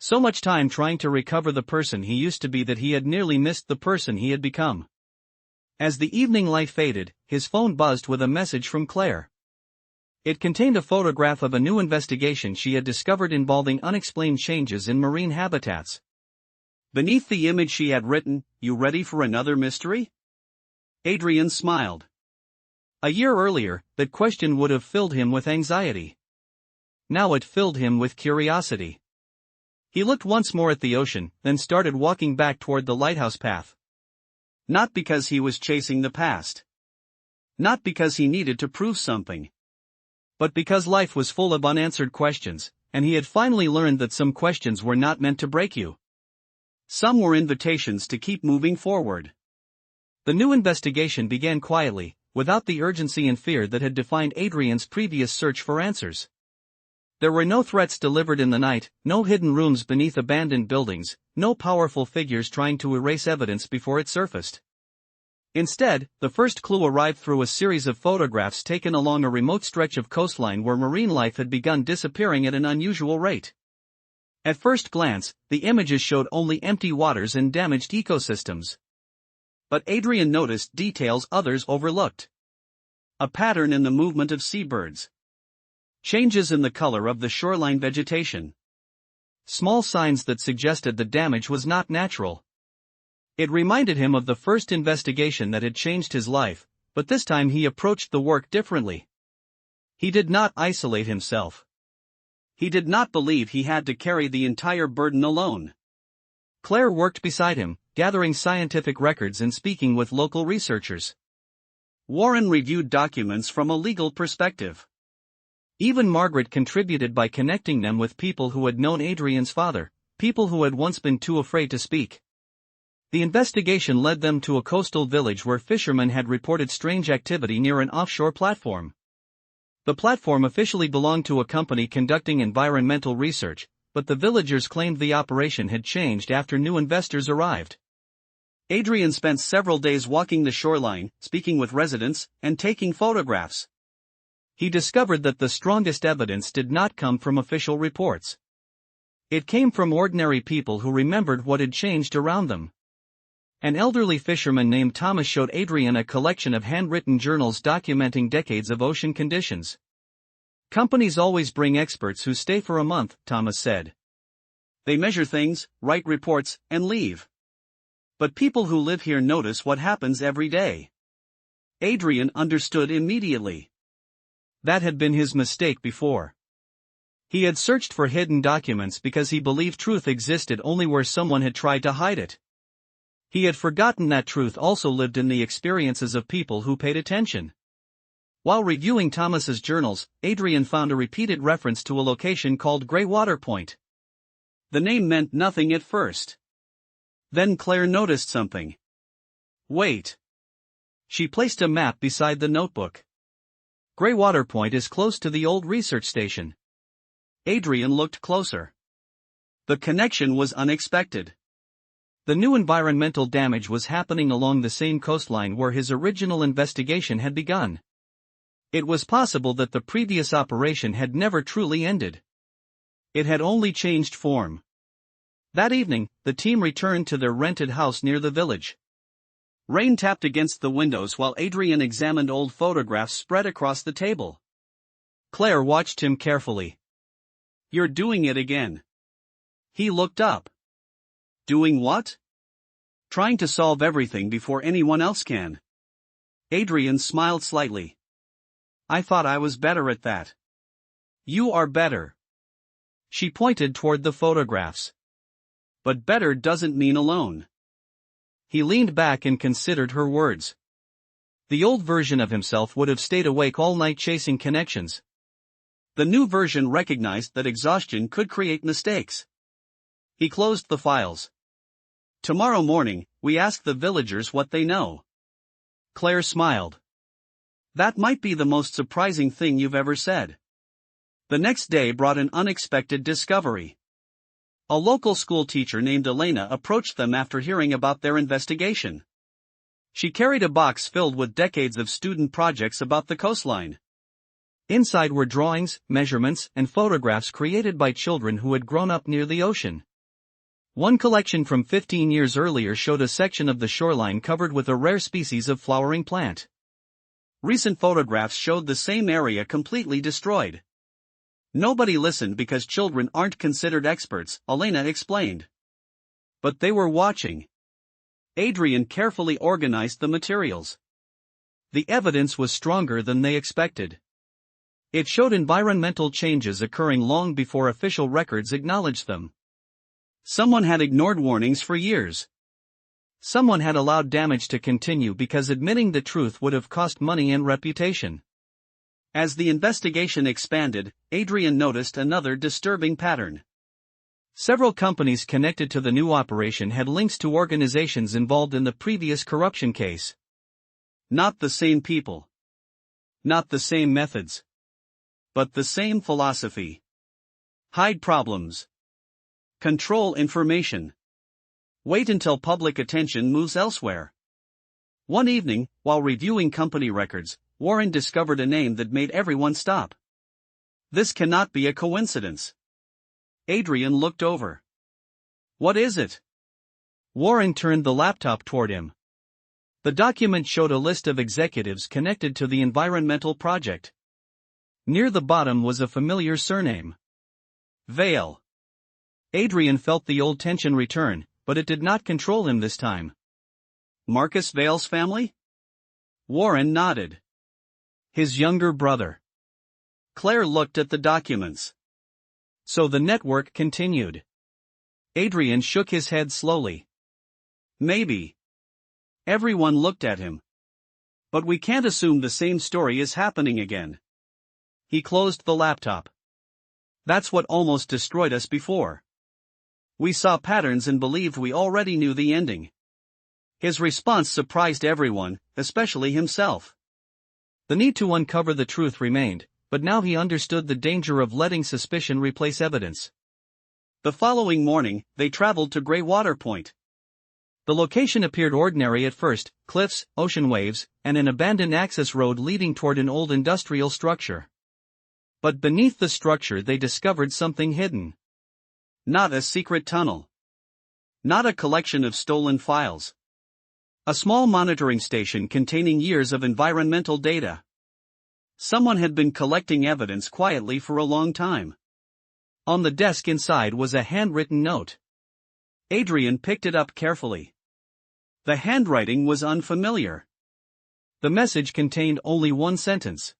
so much time trying to recover the person he used to be that he had nearly missed the person he had become. As the evening light faded, his phone buzzed with a message from Claire. It contained a photograph of a new investigation she had discovered involving unexplained changes in marine habitats. Beneath the image she had written, "You ready for another mystery?" Adrian smiled. A year earlier, that question would have filled him with anxiety. Now it filled him with curiosity. He looked once more at the ocean, then started walking back toward the lighthouse path. Not because he was chasing the past. Not because he needed to prove something. But because life was full of unanswered questions, and he had finally learned that some questions were not meant to break you. Some were invitations to keep moving forward. The new investigation began quietly, without the urgency and fear that had defined Adrian's previous search for answers. There were no threats delivered in the night, no hidden rooms beneath abandoned buildings, no powerful figures trying to erase evidence before it surfaced. Instead, the first clue arrived through a series of photographs taken along a remote stretch of coastline where marine life had begun disappearing at an unusual rate. At first glance, the images showed only empty waters and damaged ecosystems. But Adrian noticed details others overlooked. A pattern in the movement of seabirds. Changes in the color of the shoreline vegetation. Small signs that suggested the damage was not natural. It reminded him of the first investigation that had changed his life, but this time he approached the work differently. He did not isolate himself. He did not believe he had to carry the entire burden alone. Claire worked beside him, gathering scientific records and speaking with local researchers. Warren reviewed documents from a legal perspective. Even Margaret contributed by connecting them with people who had known Adrian's father, people who had once been too afraid to speak. The investigation led them to a coastal village where fishermen had reported strange activity near an offshore platform. The platform officially belonged to a company conducting environmental research, but the villagers claimed the operation had changed after new investors arrived. Adrian spent several days walking the shoreline, speaking with residents, and taking photographs. He discovered that the strongest evidence did not come from official reports. It came from ordinary people who remembered what had changed around them. An elderly fisherman named Thomas showed Adrian a collection of handwritten journals documenting decades of ocean conditions. "Companies always bring experts who stay for a month," Thomas said. "They measure things, write reports, and leave. But people who live here notice what happens every day." Adrian understood immediately. That had been his mistake before. He had searched for hidden documents because he believed truth existed only where someone had tried to hide it. He had forgotten that truth also lived in the experiences of people who paid attention. While reviewing Thomas's journals, Adrian found a repeated reference to a location called Greywater Point. The name meant nothing at first. Then Claire noticed something. Wait. She placed a map beside the notebook. Greywater Point is close to the old research station. Adrian looked closer. The connection was unexpected. The new environmental damage was happening along the same coastline where his original investigation had begun. It was possible that the previous operation had never truly ended. It had only changed form. That evening, the team returned to their rented house near the village. Rain tapped against the windows while Adrian examined old photographs spread across the table. Claire watched him carefully. "You're doing it again." He looked up. "Doing what?" "Trying to solve everything before anyone else can." Adrian smiled slightly. "I thought I was better at that." "You are better." She pointed toward the photographs. "But better doesn't mean alone." He leaned back and considered her words. The old version of himself would have stayed awake all night chasing connections. The new version recognized that exhaustion could create mistakes. He closed the files. "Tomorrow morning, we ask the villagers what they know." Claire smiled. "That might be the most surprising thing you've ever said." The next day brought an unexpected discovery. A local school teacher named Elena approached them after hearing about their investigation. She carried a box filled with decades of student projects about the coastline. Inside were drawings, measurements, and photographs created by children who had grown up near the ocean. One collection from 15 years earlier showed a section of the shoreline covered with a rare species of flowering plant. Recent photographs showed the same area completely destroyed. "Nobody listened because children aren't considered experts," Elena explained. But they were watching. Adrian carefully organized the materials. The evidence was stronger than they expected. It showed environmental changes occurring long before official records acknowledged them. Someone had ignored warnings for years. Someone had allowed damage to continue because admitting the truth would have cost money and reputation. As the investigation expanded, Adrian noticed another disturbing pattern. Several companies connected to the new operation had links to organizations involved in the previous corruption case. Not the same people. Not the same methods. But the same philosophy. Hide problems. Control information. Wait until public attention moves elsewhere. One evening, while reviewing company records, Warren discovered a name that made everyone stop. "This cannot be a coincidence." Adrian looked over. "What is it?" Warren turned the laptop toward him. The document showed a list of executives connected to the environmental project. Near the bottom was a familiar surname. Vale. Adrian felt the old tension return, but it did not control him this time. "Marcus Vale's family?" Warren nodded. "His younger brother." Claire looked at the documents. So the network continued. Adrian shook his head slowly. "Maybe." Everyone looked at him. "But we can't assume the same story is happening again." He closed the laptop. "That's what almost destroyed us before. We saw patterns and believed we already knew the ending." His response surprised everyone, especially himself. The need to uncover the truth remained, but now he understood the danger of letting suspicion replace evidence. The following morning, they traveled to Greywater Point. The location appeared ordinary at first: cliffs, ocean waves, and an abandoned access road leading toward an old industrial structure. But beneath the structure they discovered something hidden. Not a secret tunnel. Not a collection of stolen files. A small monitoring station containing years of environmental data. Someone had been collecting evidence quietly for a long time. On the desk inside was a handwritten note. Adrian picked it up carefully. The handwriting was unfamiliar. The message contained only one sentence.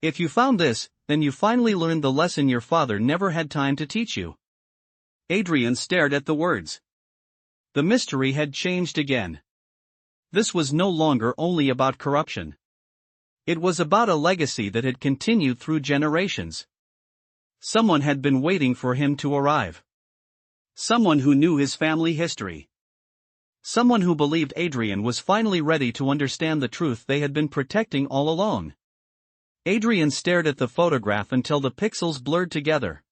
"If you found this, then you finally learned the lesson your father never had time to teach you." Adrian stared at the words. The mystery had changed again. This was no longer only about corruption. It was about a legacy that had continued through generations. Someone had been waiting for him to arrive. Someone who knew his family history. Someone who believed Adrian was finally ready to understand the truth they had been protecting all along. Adrian stared at the photograph until the pixels blurred together.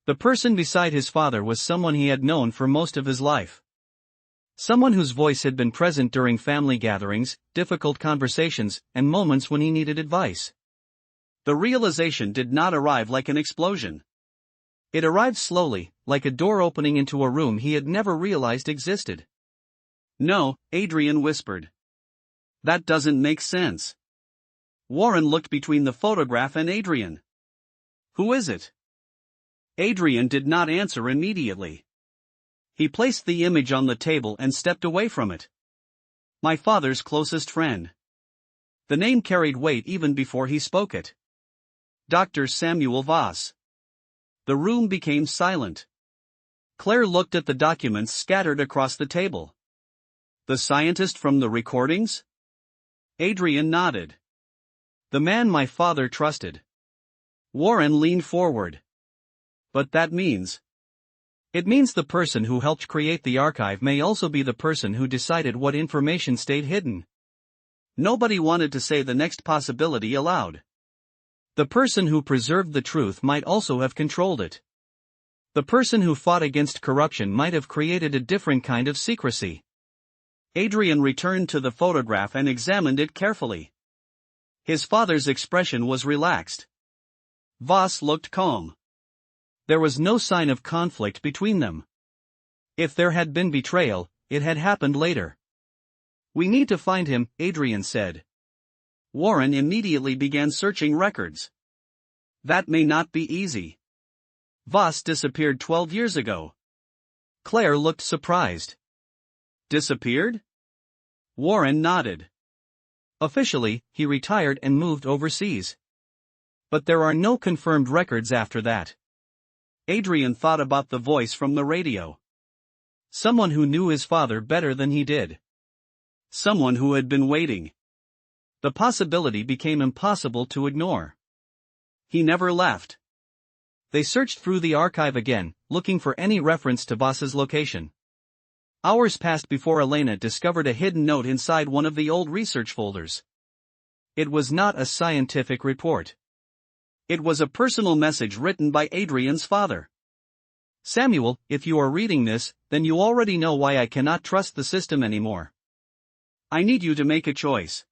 The person beside his father was someone he had known for most of his life. Someone whose voice had been present during family gatherings, difficult conversations, and moments when he needed advice. The realization did not arrive like an explosion. It arrived slowly, like a door opening into a room he had never realized existed. "No," Adrian whispered. "That doesn't make sense." Warren looked between the photograph and Adrian. "Who is it?" Adrian did not answer immediately. He placed the image on the table and stepped away from it. "My father's closest friend." The name carried weight even before he spoke it. Dr. Samuel Voss. The room became silent. Claire looked at the documents scattered across the table. "The scientist from the recordings?" Adrian nodded. "The man my father trusted." Warren leaned forward. "But that means..." "It means the person who helped create the archive may also be the person who decided what information stayed hidden." Nobody wanted to say the next possibility aloud. The person who preserved the truth might also have controlled it. The person who fought against corruption might have created a different kind of secrecy. Adrian returned to the photograph and examined it carefully. His father's expression was relaxed. Voss looked calm. There was no sign of conflict between them. If there had been betrayal, it had happened later. "We need to find him," Adrian said. Warren immediately began searching records. "That may not be easy. Voss disappeared 12 years ago." Claire looked surprised. "Disappeared?" Warren nodded. "Officially, he retired and moved overseas. But there are no confirmed records after that." Adrian thought about the voice from the radio. Someone who knew his father better than he did. Someone who had been waiting. The possibility became impossible to ignore. He never left. They searched through the archive again, looking for any reference to Voss's location. Hours passed before Elena discovered a hidden note inside one of the old research folders. It was not a scientific report. It was a personal message written by Adrian's father. "Samuel, if you are reading this, then you already know why I cannot trust the system anymore. I need you to make a choice.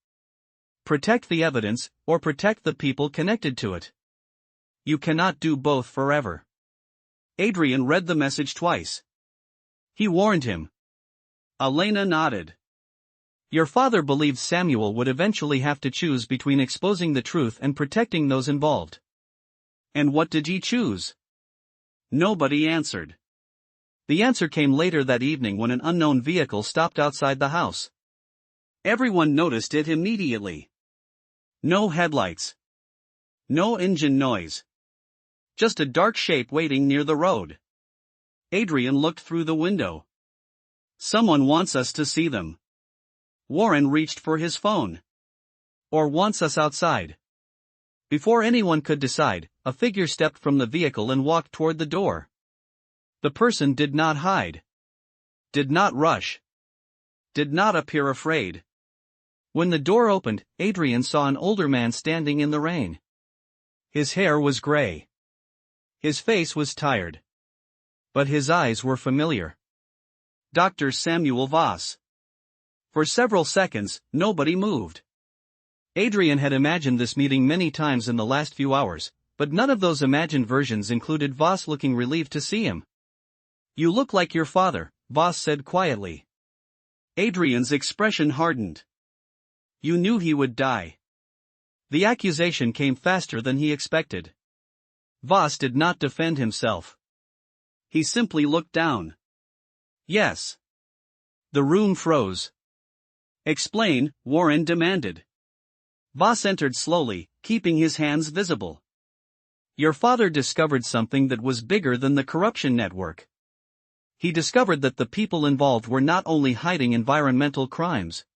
Protect the evidence, or protect the people connected to it. You cannot do both forever." Adrian read the message twice. He warned him. Elena nodded. "Your father believed Samuel would eventually have to choose between exposing the truth and protecting those involved." "And what did he choose?" Nobody answered. The answer came later that evening when an unknown vehicle stopped outside the house. Everyone noticed it immediately. No headlights. No engine noise. Just a dark shape waiting near the road. Adrian looked through the window. "Someone wants us to see them." Warren reached for his phone. "Or wants us outside." Before anyone could decide, a figure stepped from the vehicle and walked toward the door. The person did not hide. Did not rush. Did not appear afraid. When the door opened, Adrian saw an older man standing in the rain. His hair was gray. His face was tired. But his eyes were familiar. Dr. Samuel Voss. For several seconds, nobody moved. Adrian had imagined this meeting many times in the last few hours, but none of those imagined versions included Voss looking relieved to see him. "You look like your father," Voss said quietly. Adrian's expression hardened. "You knew he would die." The accusation came faster than he expected. Voss did not defend himself. He simply looked down. "Yes." The room froze. "Explain," Warren demanded. Voss entered slowly, keeping his hands visible. "Your father discovered something that was bigger than the corruption network. He discovered that the people involved were not only hiding environmental crimes.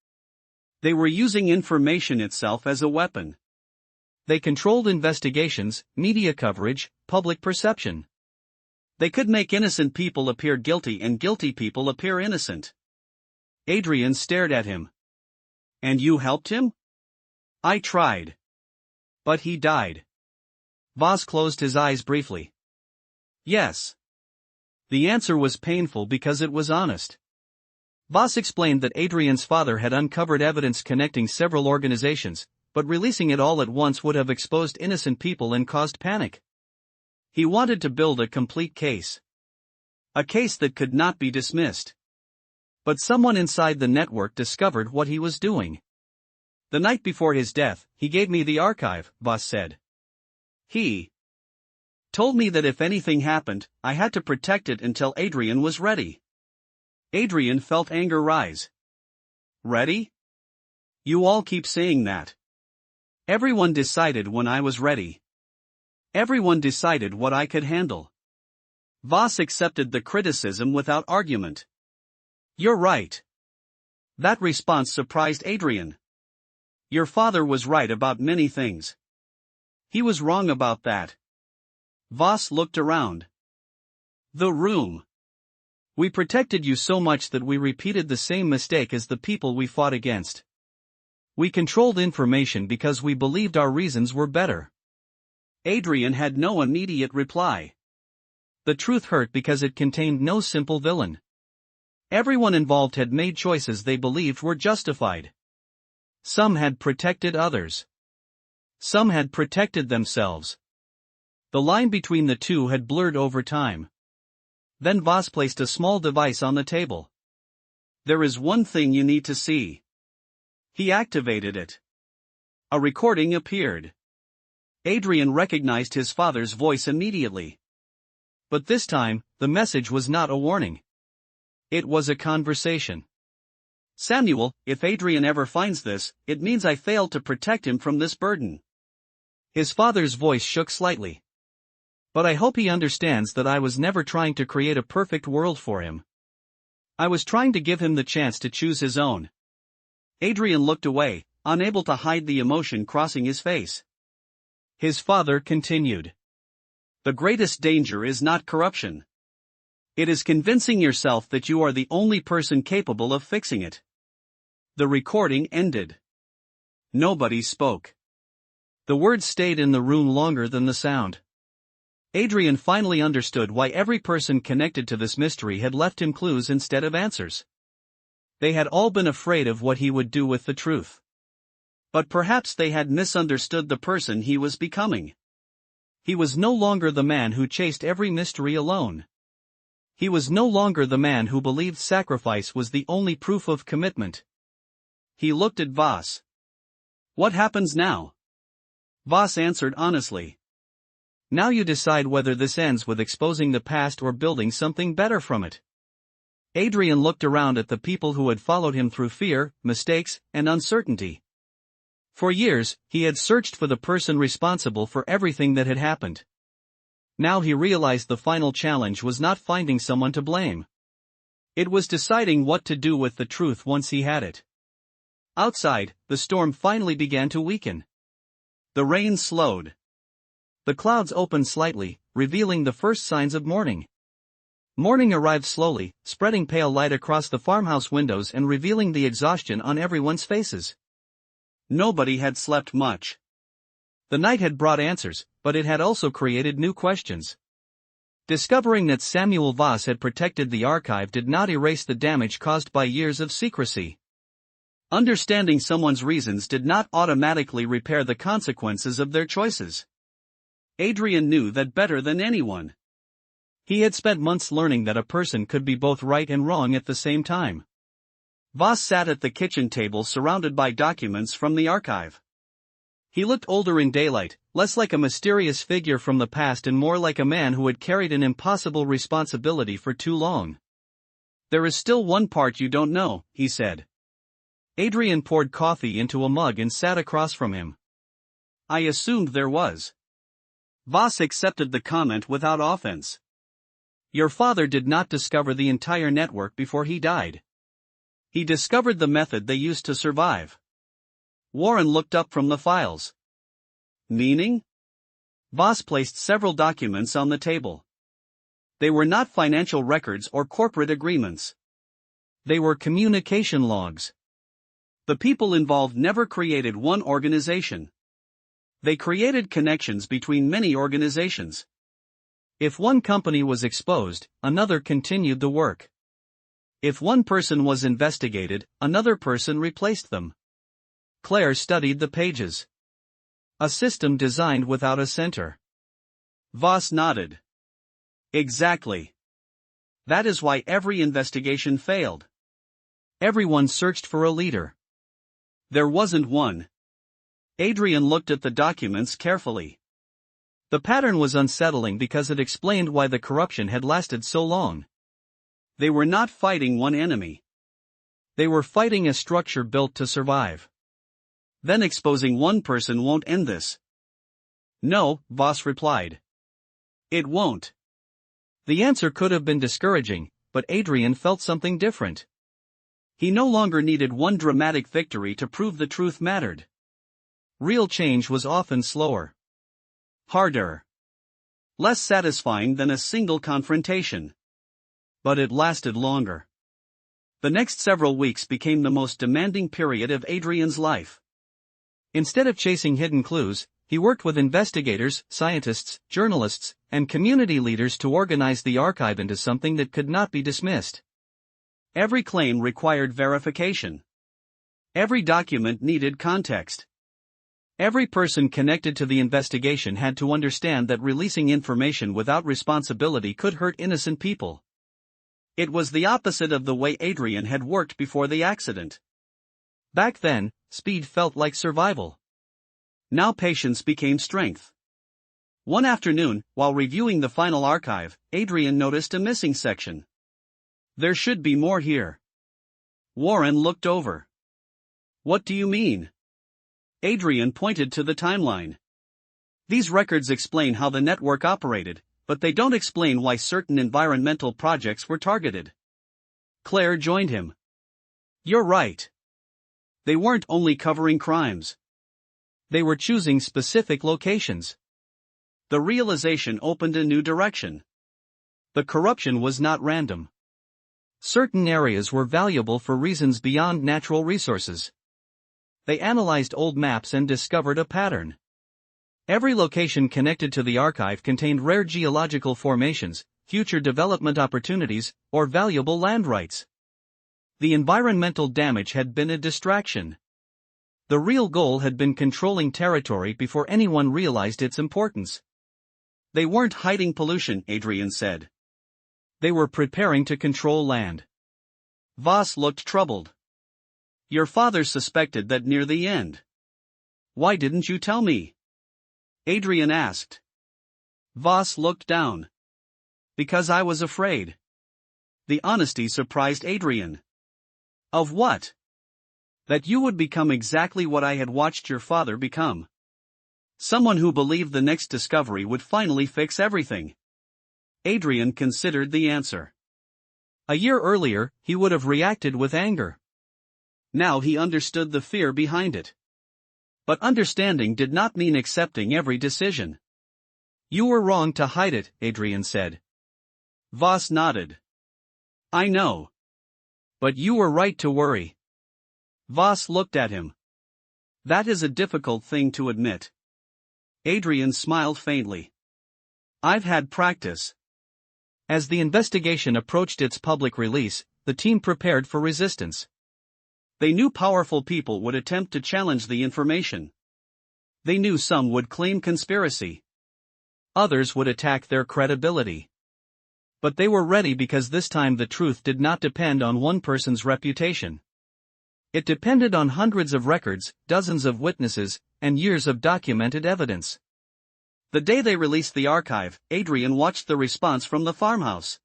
They were using information itself as a weapon. They controlled investigations, media coverage, public perception. They could make innocent people appear guilty and guilty people appear innocent. Adrian stared at him. And you helped him? I tried. But he died. Voss closed his eyes briefly. Yes. The answer was painful because it was honest. Voss explained that Adrian's father had uncovered evidence connecting several organizations, but releasing it all at once would have exposed innocent people and caused panic. He wanted to build a complete case. A case that could not be dismissed. But someone inside the network discovered what he was doing. The night before his death, he gave me the archive, Voss said. He told me that if anything happened, I had to protect it until Adrian was ready. Adrian felt anger rise. Ready? You all keep saying that. Everyone decided when I was ready. Everyone decided what I could handle. Voss accepted the criticism without argument. You're right. That response surprised Adrian. Your father was right about many things. He was wrong about that. Voss looked around the room. We protected you so much that we repeated the same mistake as the people we fought against. We controlled information because we believed our reasons were better. Adrian had no immediate reply. The truth hurt because it contained no simple villain. Everyone involved had made choices they believed were justified. Some had protected others. Some had protected themselves. The line between the two had blurred over time. Then Voss placed a small device on the table. There is one thing you need to see. He activated it. A recording appeared. Adrian recognized his father's voice immediately. But this time, the message was not a warning. It was a conversation. Samuel, if Adrian ever finds this, it means I failed to protect him from this burden. His father's voice shook slightly. But I hope he understands that I was never trying to create a perfect world for him. I was trying to give him the chance to choose his own. Adrian looked away, unable to hide the emotion crossing his face. His father continued. The greatest danger is not corruption. It is convincing yourself that you are the only person capable of fixing it. The recording ended. Nobody spoke. The words stayed in the room longer than the sound. Adrian finally understood why every person connected to this mystery had left him clues instead of answers. They had all been afraid of what he would do with the truth. But perhaps they had misunderstood the person he was becoming. He was no longer the man who chased every mystery alone. He was no longer the man who believed sacrifice was the only proof of commitment. He looked at Voss. What happens now? Voss answered honestly. Now you decide whether this ends with exposing the past or building something better from it. Adrian looked around at the people who had followed him through fear, mistakes, and uncertainty. For years, he had searched for the person responsible for everything that had happened. Now he realized the final challenge was not finding someone to blame. It was deciding what to do with the truth once he had it. Outside, the storm finally began to weaken. The rain slowed. The clouds opened slightly, revealing the first signs of morning. Morning arrived slowly, spreading pale light across the farmhouse windows and revealing the exhaustion on everyone's faces. Nobody had slept much. The night had brought answers, but it had also created new questions. Discovering that Samuel Voss had protected the archive did not erase the damage caused by years of secrecy. Understanding someone's reasons did not automatically repair the consequences of their choices. Adrian knew that better than anyone. He had spent months learning that a person could be both right and wrong at the same time. Voss sat at the kitchen table surrounded by documents from the archive. He looked older in daylight, less like a mysterious figure from the past and more like a man who had carried an impossible responsibility for too long. There is still one part you don't know, he said. Adrian poured coffee into a mug and sat across from him. I assumed there was. Voss accepted the comment without offense. Your father did not discover the entire network before he died. He discovered the method they used to survive. Warren looked up from the files. Meaning? Voss placed several documents on the table. They were not financial records or corporate agreements. They were communication logs. The people involved never created one organization. They created connections between many organizations. If one company was exposed, another continued the work. If one person was investigated, another person replaced them. Claire studied the pages. A system designed without a center. Voss nodded. Exactly. That is why every investigation failed. Everyone searched for a leader. There wasn't one. Adrian looked at the documents carefully. The pattern was unsettling because it explained why the corruption had lasted so long. They were not fighting one enemy. They were fighting a structure built to survive. Then exposing one person won't end this. No, Voss replied. It won't. The answer could have been discouraging, but Adrian felt something different. He no longer needed one dramatic victory to prove the truth mattered. Real change was often slower. Harder. Less satisfying than a single confrontation. But it lasted longer. The next several weeks became the most demanding period of Adrian's life. Instead of chasing hidden clues, he worked with investigators, scientists, journalists, and community leaders to organize the archive into something that could not be dismissed. Every claim required verification. Every document needed context. Every person connected to the investigation had to understand that releasing information without responsibility could hurt innocent people. It was the opposite of the way Adrian had worked before the accident. Back then, speed felt like survival. Now patience became strength. One afternoon, while reviewing the final archive, Adrian noticed a missing section. There should be more here. Warren looked over. What do you mean? Adrian pointed to the timeline. These records explain how the network operated, but they don't explain why certain environmental projects were targeted. Claire joined him. You're right. They weren't only covering crimes. They were choosing specific locations. The realization opened a new direction. The corruption was not random. Certain areas were valuable for reasons beyond natural resources. They analyzed old maps and discovered a pattern. Every location connected to the archive contained rare geological formations, future development opportunities, or valuable land rights. The environmental damage had been a distraction. The real goal had been controlling territory before anyone realized its importance. They weren't hiding pollution, Adrian said. They were preparing to control land. Voss looked troubled. Your father suspected that near the end. Why didn't you tell me? Adrian asked. Voss looked down. Because I was afraid. The honesty surprised Adrian. Of what? That you would become exactly what I had watched your father become. Someone who believed the next discovery would finally fix everything. Adrian considered the answer. A year earlier, he would have reacted with anger. Now he understood the fear behind it. But understanding did not mean accepting every decision. You were wrong to hide it, Adrian said. Voss nodded. I know. But you were right to worry. Voss looked at him. That is a difficult thing to admit. Adrian smiled faintly. I've had practice. As the investigation approached its public release, the team prepared for resistance. They knew powerful people would attempt to challenge the information. They knew some would claim conspiracy. Others would attack their credibility. But they were ready because this time the truth did not depend on one person's reputation. It depended on hundreds of records, dozens of witnesses, and years of documented evidence. The day they released the archive, Adrian watched the response from the farmhouse.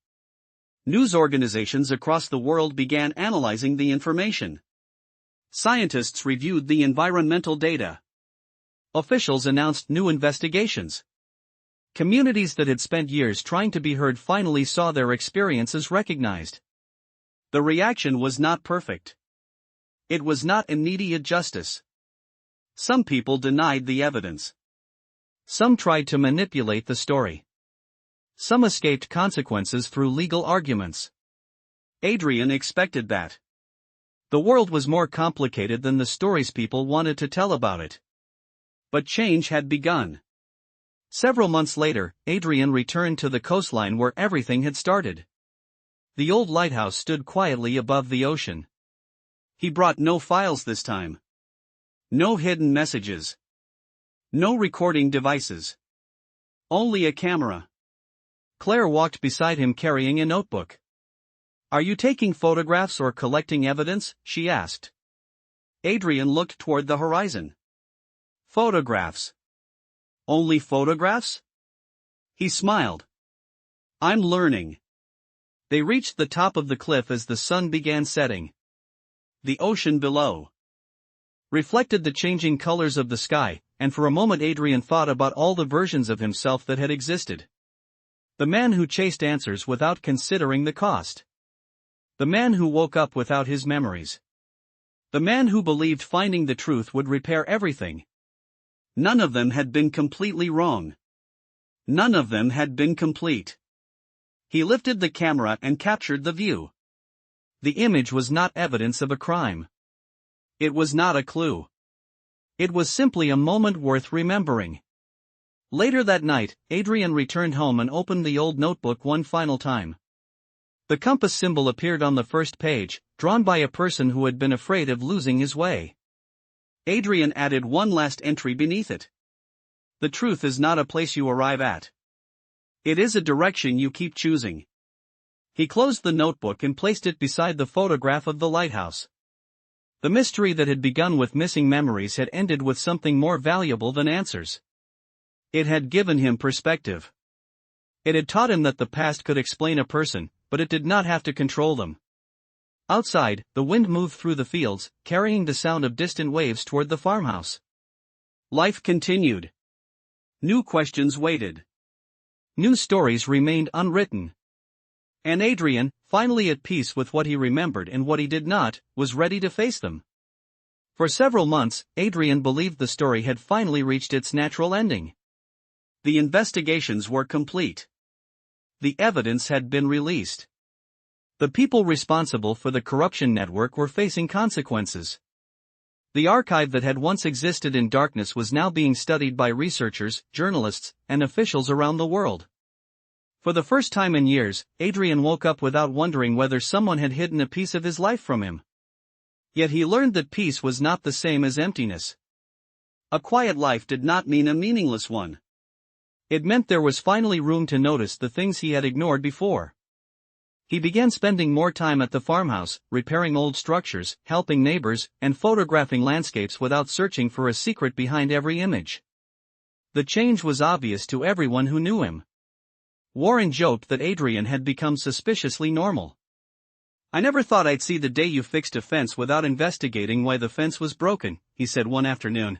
News organizations across the world began analyzing the information. Scientists reviewed the environmental data. Officials announced new investigations. Communities that had spent years trying to be heard finally saw their experiences recognized. The reaction was not perfect. It was not immediate justice. Some people denied the evidence. Some tried to manipulate the story. Some escaped consequences through legal arguments. Adrian expected that. The world was more complicated than the stories people wanted to tell about it. But change had begun. Several months later, Adrian returned to the coastline where everything had started. The old lighthouse stood quietly above the ocean. He brought no files this time. No hidden messages. No recording devices. Only a camera. Claire walked beside him carrying a notebook. "Are you taking photographs or collecting evidence?" she asked. Adrian looked toward the horizon. Photographs. Only photographs? He smiled. I'm learning. They reached the top of the cliff as the sun began setting. The ocean below reflected the changing colors of the sky, and for a moment Adrian thought about all the versions of himself that had existed. The man who chased answers without considering the cost. The man who woke up without his memories. The man who believed finding the truth would repair everything. None of them had been completely wrong. None of them had been complete. He lifted the camera and captured the view. The image was not evidence of a crime. It was not a clue. It was simply a moment worth remembering. Later that night, Adrian returned home and opened the old notebook one final time. The compass symbol appeared on the first page, drawn by a person who had been afraid of losing his way. Adrian added one last entry beneath it. The truth is not a place you arrive at. It is a direction you keep choosing. He closed the notebook and placed it beside the photograph of the lighthouse. The mystery that had begun with missing memories had ended with something more valuable than answers. It had given him perspective. It had taught him that the past could explain a person, but it did not have to control them. Outside, the wind moved through the fields, carrying the sound of distant waves toward the farmhouse. Life continued. New questions waited. New stories remained unwritten. And Adrian, finally at peace with what he remembered and what he did not, was ready to face them. For several months, Adrian believed the story had finally reached its natural ending. The investigations were complete. The evidence had been released. The people responsible for the corruption network were facing consequences. The archive that had once existed in darkness was now being studied by researchers, journalists, and officials around the world. For the first time in years, Adrian woke up without wondering whether someone had hidden a piece of his life from him. Yet he learned that peace was not the same as emptiness. A quiet life did not mean a meaningless one. It meant there was finally room to notice the things he had ignored before. He began spending more time at the farmhouse, repairing old structures, helping neighbors, and photographing landscapes without searching for a secret behind every image. The change was obvious to everyone who knew him. Warren joked that Adrian had become suspiciously normal. "I never thought I'd see the day you fixed a fence without investigating why the fence was broken," he said one afternoon.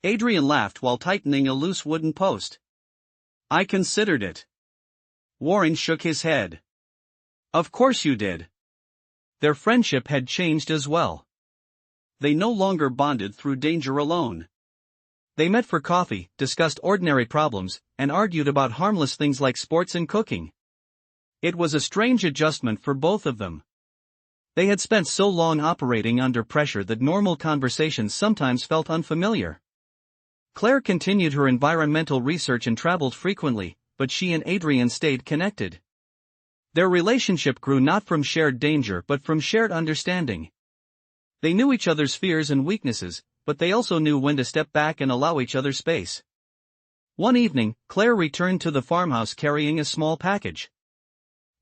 Adrian laughed while tightening a loose wooden post. "I considered it." Warren shook his head. "Of course you did." Their friendship had changed as well. They no longer bonded through danger alone. They met for coffee, discussed ordinary problems, and argued about harmless things like sports and cooking. It was a strange adjustment for both of them. They had spent so long operating under pressure that normal conversations sometimes felt unfamiliar. Claire continued her environmental research and traveled frequently, but she and Adrian stayed connected. Their relationship grew not from shared danger but from shared understanding. They knew each other's fears and weaknesses, but they also knew when to step back and allow each other space. One evening, Claire returned to the farmhouse carrying a small package.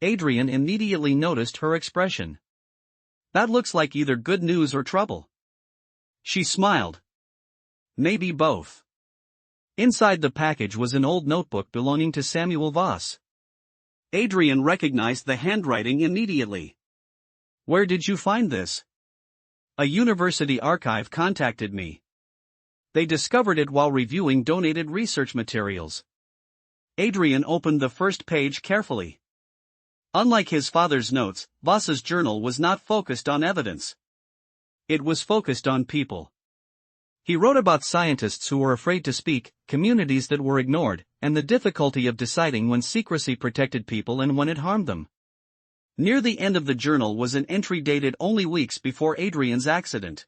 Adrian immediately noticed her expression. "That looks like either good news or trouble." She smiled. "Maybe both." Inside the package was an old notebook belonging to Samuel Voss. Adrian recognized the handwriting immediately. "Where did you find this?" "A university archive contacted me. They discovered it while reviewing donated research materials." Adrian opened the first page carefully. Unlike his father's notes, Voss's journal was not focused on evidence. It was focused on people. He wrote about scientists who were afraid to speak, communities that were ignored, and the difficulty of deciding when secrecy protected people and when it harmed them. Near the end of the journal was an entry dated only weeks before Adrian's accident.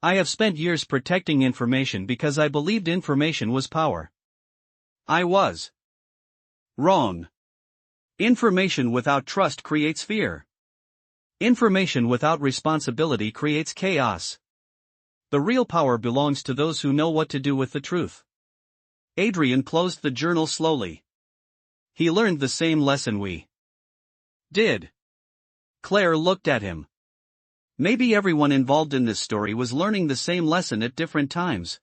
I have spent years protecting information because I believed information was power. I was wrong. Information without trust creates fear. Information without responsibility creates chaos. The real power belongs to those who know what to do with the truth. Adrian closed the journal slowly. He learned the same lesson we did. Claire looked at him. Maybe everyone involved in this story was learning the same lesson at different times.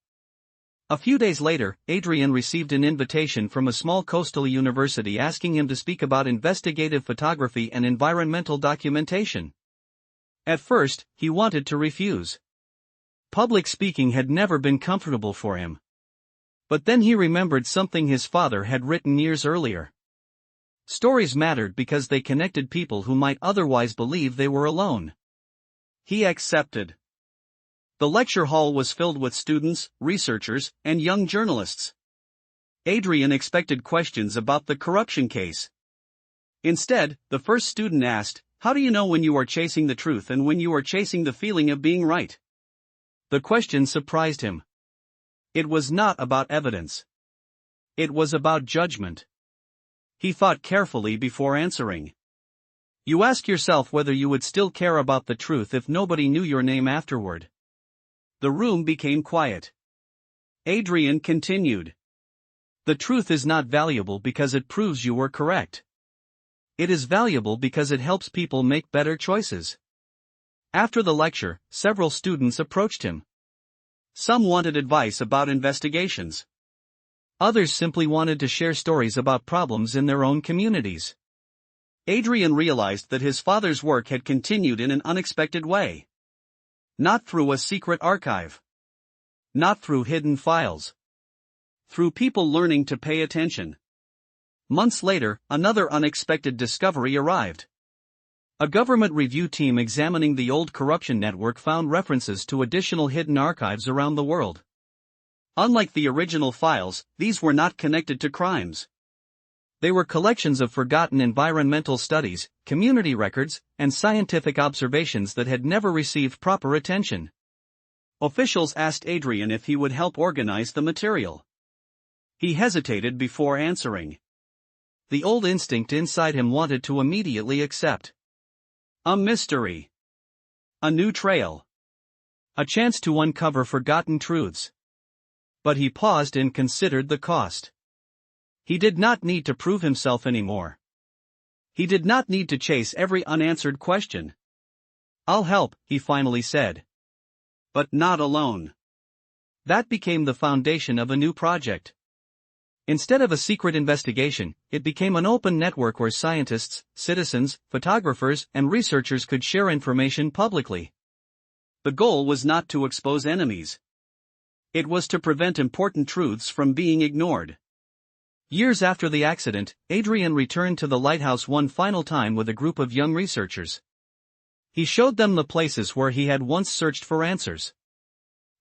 A few days later, Adrian received an invitation from a small coastal university asking him to speak about investigative photography and environmental documentation. At first, he wanted to refuse. Public speaking had never been comfortable for him. But then he remembered something his father had written years earlier. Stories mattered because they connected people who might otherwise believe they were alone. He accepted. The lecture hall was filled with students, researchers, and young journalists. Adrian expected questions about the corruption case. Instead, the first student asked, "How do you know when you are chasing the truth and when you are chasing the feeling of being right?" The question surprised him. It was not about evidence. It was about judgment. He thought carefully before answering. You ask yourself whether you would still care about the truth if nobody knew your name afterward. The room became quiet. Adrian continued. The truth is not valuable because it proves you were correct. It is valuable because it helps people make better choices. After the lecture, several students approached him. Some wanted advice about investigations. Others simply wanted to share stories about problems in their own communities. Adrian realized that his father's work had continued in an unexpected way. Not through a secret archive. Not through hidden files. Through people learning to pay attention. Months later, another unexpected discovery arrived. A government review team examining the old corruption network found references to additional hidden archives around the world. Unlike the original files, these were not connected to crimes. They were collections of forgotten environmental studies, community records, and scientific observations that had never received proper attention. Officials asked Adrian if he would help organize the material. He hesitated before answering. The old instinct inside him wanted to immediately accept. A mystery. A new trail. A chance to uncover forgotten truths. But he paused and considered the cost. He did not need to prove himself anymore. He did not need to chase every unanswered question. I'll help, he finally said. But not alone. That became the foundation of a new project. Instead of a secret investigation, it became an open network where scientists, citizens, photographers, and researchers could share information publicly. The goal was not to expose enemies. It was to prevent important truths from being ignored. Years after the accident, Adrian returned to the lighthouse one final time with a group of young researchers. He showed them the places where he had once searched for answers.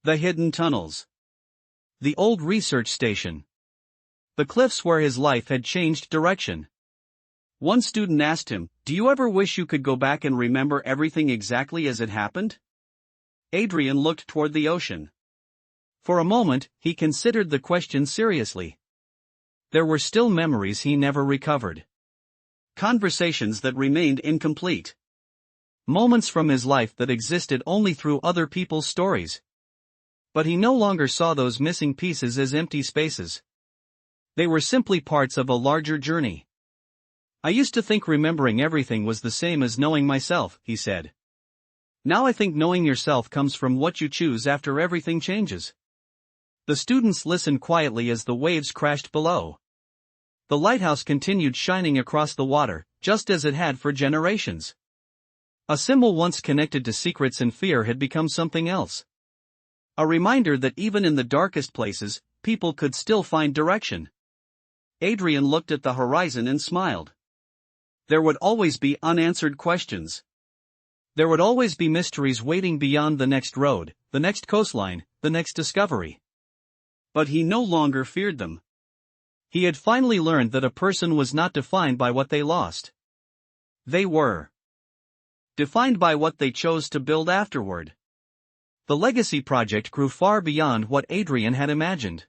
The hidden tunnels. The old research station. The cliffs where his life had changed direction. One student asked him, "Do you ever wish you could go back and remember everything exactly as it happened?" Adrian looked toward the ocean. For a moment, he considered the question seriously. There were still memories he never recovered. Conversations that remained incomplete. Moments from his life that existed only through other people's stories. But he no longer saw those missing pieces as empty spaces. They were simply parts of a larger journey. I used to think remembering everything was the same as knowing myself, he said. Now I think knowing yourself comes from what you choose after everything changes. The students listened quietly as the waves crashed below. The lighthouse continued shining across the water, just as it had for generations. A symbol once connected to secrets and fear had become something else. A reminder that even in the darkest places, people could still find direction. Adrian looked at the horizon and smiled. There would always be unanswered questions. There would always be mysteries waiting beyond the next road, the next coastline, the next discovery. But he no longer feared them. He had finally learned that a person was not defined by what they lost. They were defined by what they chose to build afterward. The legacy project grew far beyond what Adrian had imagined.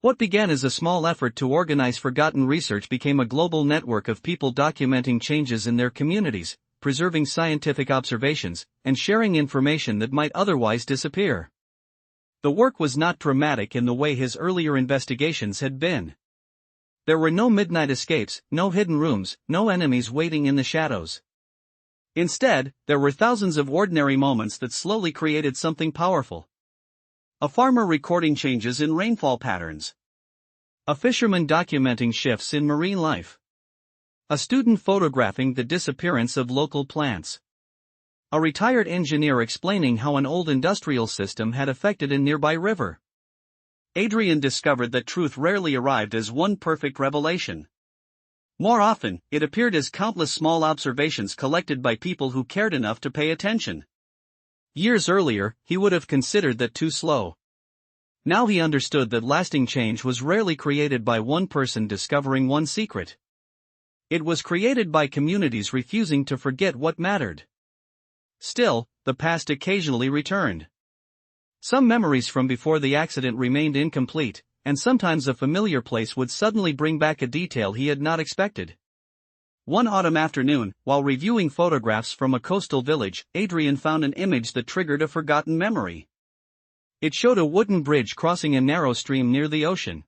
What began as a small effort to organize forgotten research became a global network of people documenting changes in their communities, preserving scientific observations, and sharing information that might otherwise disappear. The work was not dramatic in the way his earlier investigations had been. There were no midnight escapes, no hidden rooms, no enemies waiting in the shadows. Instead, there were thousands of ordinary moments that slowly created something powerful. A farmer recording changes in rainfall patterns. A fisherman documenting shifts in marine life. A student photographing the disappearance of local plants. A retired engineer explaining how an old industrial system had affected a nearby river. Adrian discovered that truth rarely arrived as one perfect revelation. More often, it appeared as countless small observations collected by people who cared enough to pay attention. Years earlier, he would have considered that too slow. Now he understood that lasting change was rarely created by one person discovering one secret. It was created by communities refusing to forget what mattered. Still, the past occasionally returned. Some memories from before the accident remained incomplete, and sometimes a familiar place would suddenly bring back a detail he had not expected. One autumn afternoon, while reviewing photographs from a coastal village, Adrian found an image that triggered a forgotten memory. It showed a wooden bridge crossing a narrow stream near the ocean.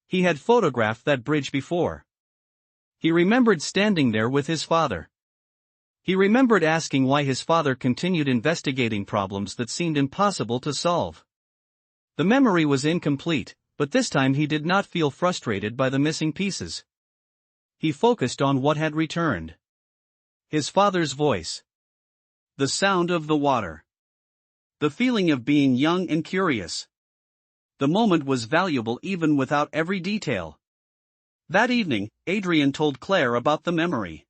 He had photographed that bridge before. He remembered standing there with his father. He remembered asking why his father continued investigating problems that seemed impossible to solve. The memory was incomplete, but this time he did not feel frustrated by the missing pieces. He focused on what had returned. His father's voice. The sound of the water. The feeling of being young and curious. The moment was valuable even without every detail. That evening, Adrian told Claire about the memory.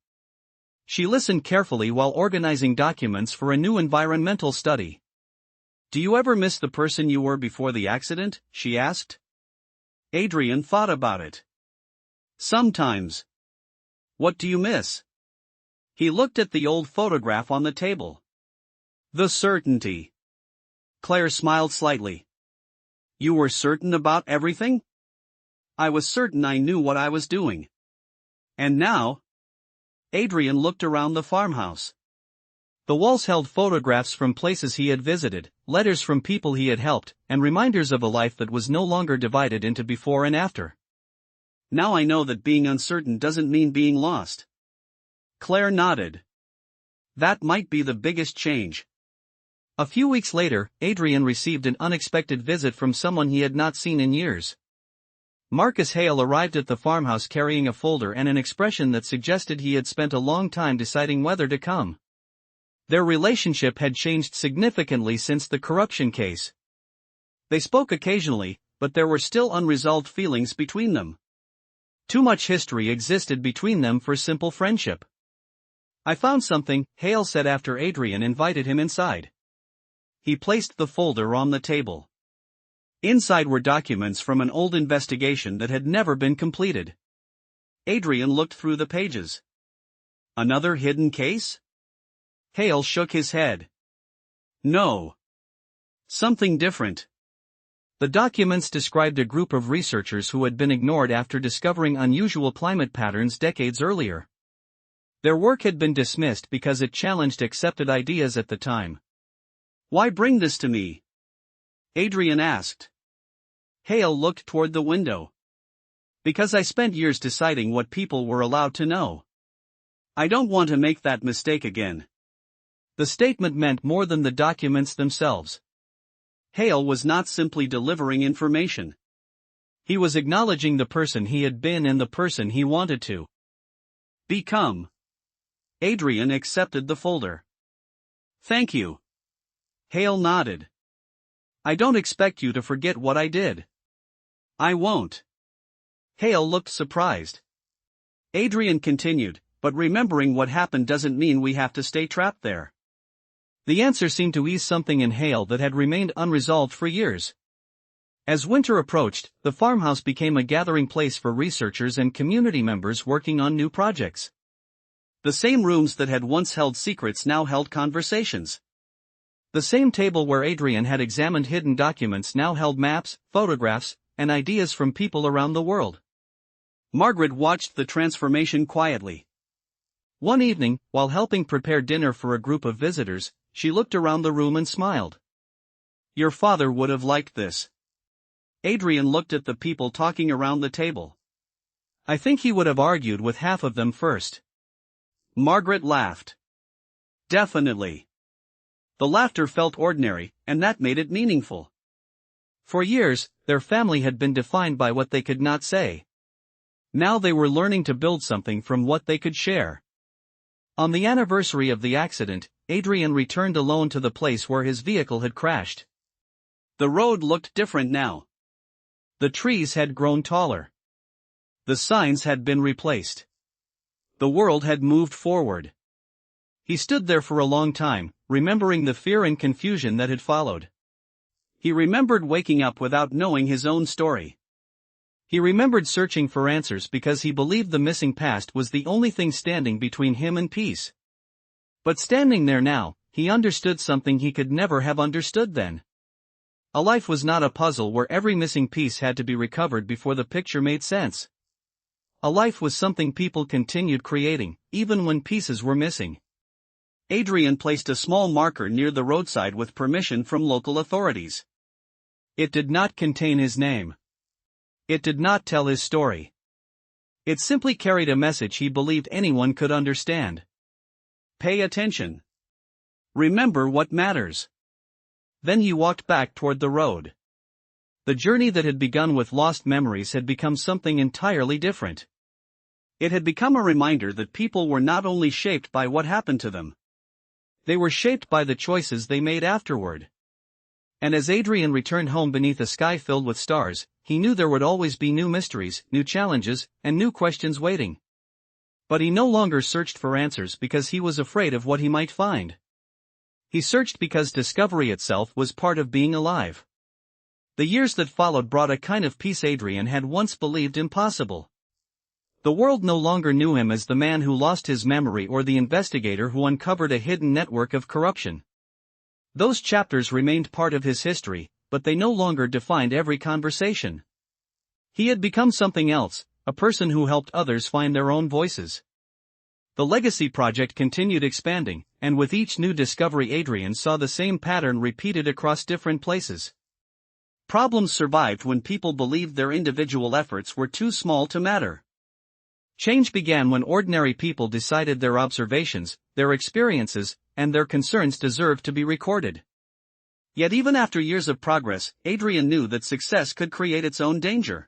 She listened carefully while organizing documents for a new environmental study. "Do you ever miss the person you were before the accident?" she asked. Adrian thought about it. "Sometimes." "What do you miss?" He looked at the old photograph on the table. "The certainty." Claire smiled slightly. "You were certain about everything?" "I was certain I knew what I was doing." "And now?" Adrian looked around the farmhouse. The walls held photographs from places he had visited, letters from people he had helped, and reminders of a life that was no longer divided into before and after. "Now I know that being uncertain doesn't mean being lost." Claire nodded. "That might be the biggest change." A few weeks later, Adrian received an unexpected visit from someone he had not seen in years. Marcus Hale arrived at the farmhouse carrying a folder and an expression that suggested he had spent a long time deciding whether to come. Their relationship had changed significantly since the corruption case. They spoke occasionally, but there were still unresolved feelings between them. Too much history existed between them for simple friendship. "I found something," Hale said after Adrian invited him inside. He placed the folder on the table. Inside were documents from an old investigation that had never been completed. Adrian looked through the pages. "Another hidden case?" Hale shook his head. "No. Something different." The documents described a group of researchers who had been ignored after discovering unusual climate patterns decades earlier. Their work had been dismissed because it challenged accepted ideas at the time. "Why bring this to me?" Adrian asked. Hale looked toward the window. "Because I spent years deciding what people were allowed to know. I don't want to make that mistake again." The statement meant more than the documents themselves. Hale was not simply delivering information. He was acknowledging the person he had been and the person he wanted to become. Adrian accepted the folder. "Thank you." Hale nodded. "I don't expect you to forget what I did." "I won't." Hale looked surprised. Adrian continued, "But remembering what happened doesn't mean we have to stay trapped there. The answer seemed to ease something in Hale that had remained unresolved for years. As winter approached, the farmhouse became a gathering place for researchers and community members working on new projects. The same rooms that had once held secrets now held conversations. The same table where Adrian had examined hidden documents now held maps, photographs, and ideas from people around the world. Margaret watched the transformation quietly. One evening, while helping prepare dinner for a group of visitors, she looked around the room and smiled. "Your father would have liked this." Adrian looked at the people talking around the table. "I think he would have argued with half of them first." Margaret laughed. "Definitely." The laughter felt ordinary, and that made it meaningful. For years, their family had been defined by what they could not say. Now they were learning to build something from what they could share. On the anniversary of the accident, Adrian returned alone to the place where his vehicle had crashed. The road looked different now. The trees had grown taller. The signs had been replaced. The world had moved forward. He stood there for a long time, remembering the fear and confusion that had followed. He remembered waking up without knowing his own story. He remembered searching for answers because he believed the missing past was the only thing standing between him and peace. But standing there now, he understood something he could never have understood then. A life was not a puzzle where every missing piece had to be recovered before the picture made sense. A life was something people continued creating, even when pieces were missing. Adrian placed a small marker near the roadside with permission from local authorities. It did not contain his name. It did not tell his story. It simply carried a message he believed anyone could understand. Pay attention. Remember what matters. Then he walked back toward the road. The journey that had begun with lost memories had become something entirely different. It had become a reminder that people were not only shaped by what happened to them. They were shaped by the choices they made afterward. And as Adrian returned home beneath a sky filled with stars, he knew there would always be new mysteries, new challenges, and new questions waiting. But he no longer searched for answers because he was afraid of what he might find. He searched because discovery itself was part of being alive. The years that followed brought a kind of peace Adrian had once believed impossible. The world no longer knew him as the man who lost his memory or the investigator who uncovered a hidden network of corruption. Those chapters remained part of his history, but they no longer defined every conversation. He had become something else, a person who helped others find their own voices. The Legacy Project continued expanding, and with each new discovery Adrian saw the same pattern repeated across different places. Problems survived when people believed their individual efforts were too small to matter. Change began when ordinary people decided their observations, their experiences, and their concerns deserved to be recorded. Yet even after years of progress, Adrian knew that success could create its own danger.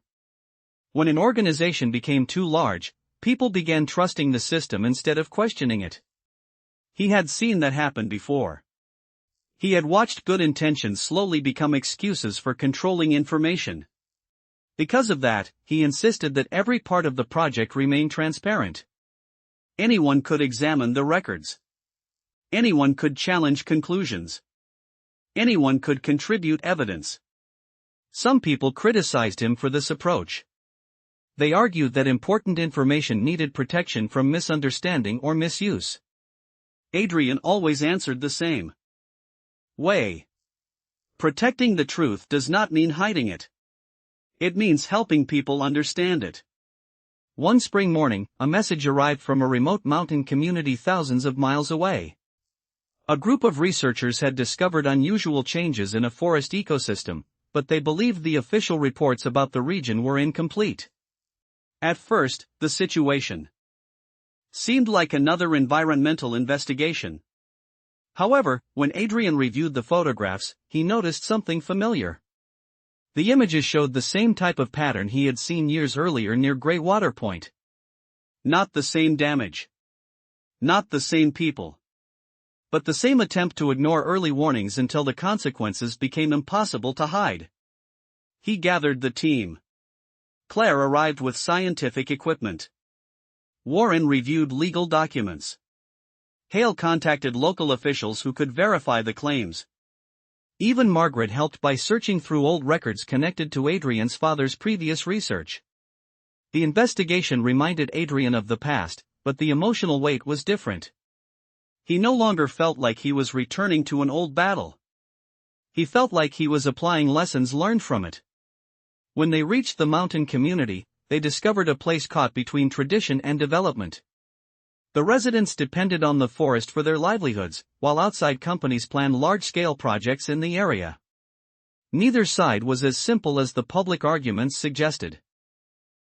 When an organization became too large, people began trusting the system instead of questioning it. He had seen that happen before. He had watched good intentions slowly become excuses for controlling information. Because of that, he insisted that every part of the project remain transparent. Anyone could examine the records. Anyone could challenge conclusions. Anyone could contribute evidence. Some people criticized him for this approach. They argued that important information needed protection from misunderstanding or misuse. Adrian always answered the same way. Protecting the truth does not mean hiding it. It means helping people understand it. One spring morning, a message arrived from a remote mountain community thousands of miles away. A group of researchers had discovered unusual changes in a forest ecosystem, but they believed the official reports about the region were incomplete. At first, the situation seemed like another environmental investigation. However, when Adrian reviewed the photographs, he noticed something familiar. The images showed the same type of pattern he had seen years earlier near Greywater Point. Not the same damage. Not the same people. But the same attempt to ignore early warnings until the consequences became impossible to hide. He gathered the team. Claire arrived with scientific equipment. Warren reviewed legal documents. Hale contacted local officials who could verify the claims. Even Margaret helped by searching through old records connected to Adrian's father's previous research. The investigation reminded Adrian of the past, but the emotional weight was different. He no longer felt like he was returning to an old battle. He felt like he was applying lessons learned from it. When they reached the mountain community, they discovered a place caught between tradition and development. The residents depended on the forest for their livelihoods, while outside companies planned large-scale projects in the area. Neither side was as simple as the public arguments suggested.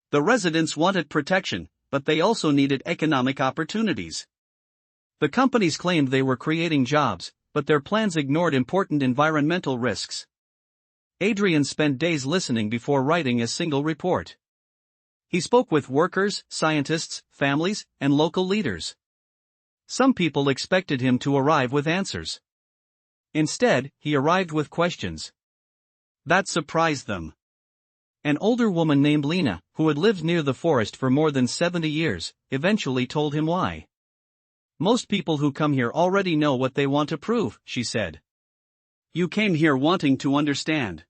The residents wanted protection, but they also needed economic opportunities. The companies claimed they were creating jobs, but their plans ignored important environmental risks. Adrian spent days listening before writing a single report. He spoke with workers, scientists, families, and local leaders. Some people expected him to arrive with answers. Instead, he arrived with questions. That surprised them. An older woman named Lena, who had lived near the forest for more than 70 years, eventually told him why. Most people who come here already know what they want to prove, she said. You came here wanting to understand.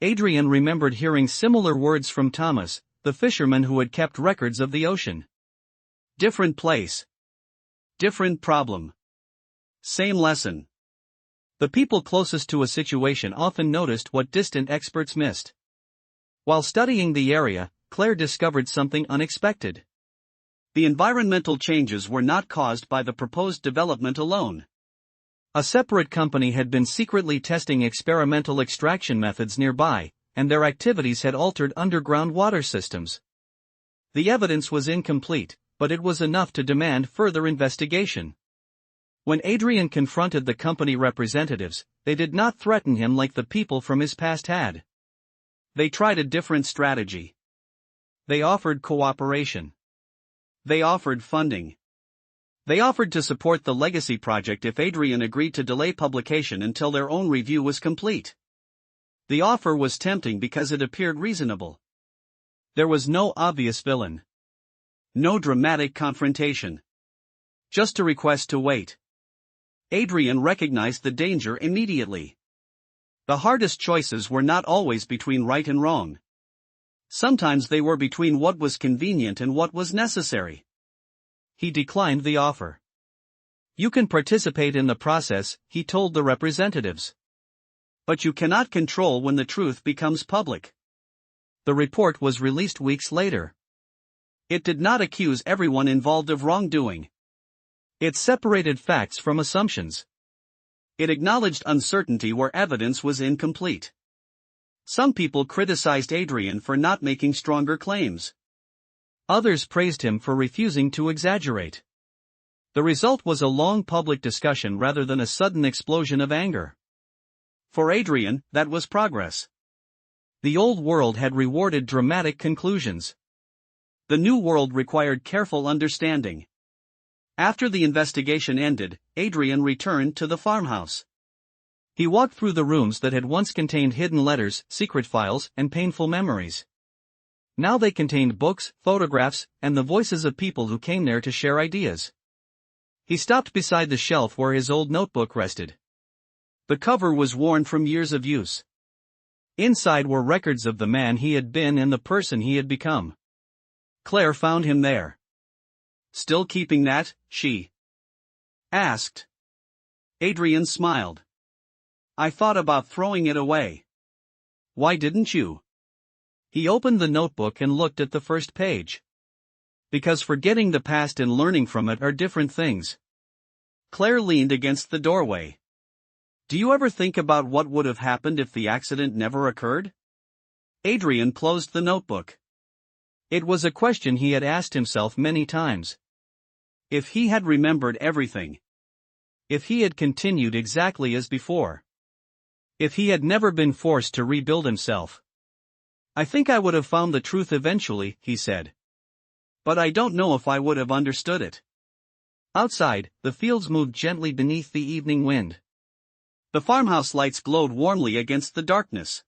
Adrian remembered hearing similar words from Thomas, the fisherman who had kept records of the ocean. Different place. Different problem. Same lesson. The people closest to a situation often noticed what distant experts missed. While studying the area, Claire discovered something unexpected. The environmental changes were not caused by the proposed development alone. A separate company had been secretly testing experimental extraction methods nearby, and their activities had altered underground water systems. The evidence was incomplete, but it was enough to demand further investigation. When Adrian confronted the company representatives, they did not threaten him like the people from his past had. They tried a different strategy. They offered cooperation. They offered funding. They offered to support the legacy project if Adrian agreed to delay publication until their own review was complete. The offer was tempting because it appeared reasonable. There was no obvious villain. No dramatic confrontation. Just a request to wait. Adrian recognized the danger immediately. The hardest choices were not always between right and wrong. Sometimes they were between what was convenient and what was necessary. He declined the offer. You can participate in the process, he told the representatives. But you cannot control when the truth becomes public. The report was released weeks later. It did not accuse everyone involved of wrongdoing. It separated facts from assumptions. It acknowledged uncertainty where evidence was incomplete. Some people criticized Adrian for not making stronger claims. Others praised him for refusing to exaggerate. The result was a long public discussion rather than a sudden explosion of anger. For Adrian, that was progress. The old world had rewarded dramatic conclusions. The new world required careful understanding. After the investigation ended, Adrian returned to the farmhouse. He walked through the rooms that had once contained hidden letters, secret files, and painful memories. Now they contained books, photographs, and the voices of people who came there to share ideas. He stopped beside the shelf where his old notebook rested. The cover was worn from years of use. Inside were records of the man he had been and the person he had become. Claire found him there. Still keeping that, she asked. Adrian smiled. I thought about throwing it away. Why didn't you? He opened the notebook and looked at the first page. Because forgetting the past and learning from it are different things. Claire leaned against the doorway. Do you ever think about what would have happened if the accident never occurred? Adrian closed the notebook. It was a question he had asked himself many times. If he had remembered everything. If he had continued exactly as before. If he had never been forced to rebuild himself. I think I would have found the truth eventually, he said. But I don't know if I would have understood it. Outside, the fields moved gently beneath the evening wind. The farmhouse lights glowed warmly against the darkness.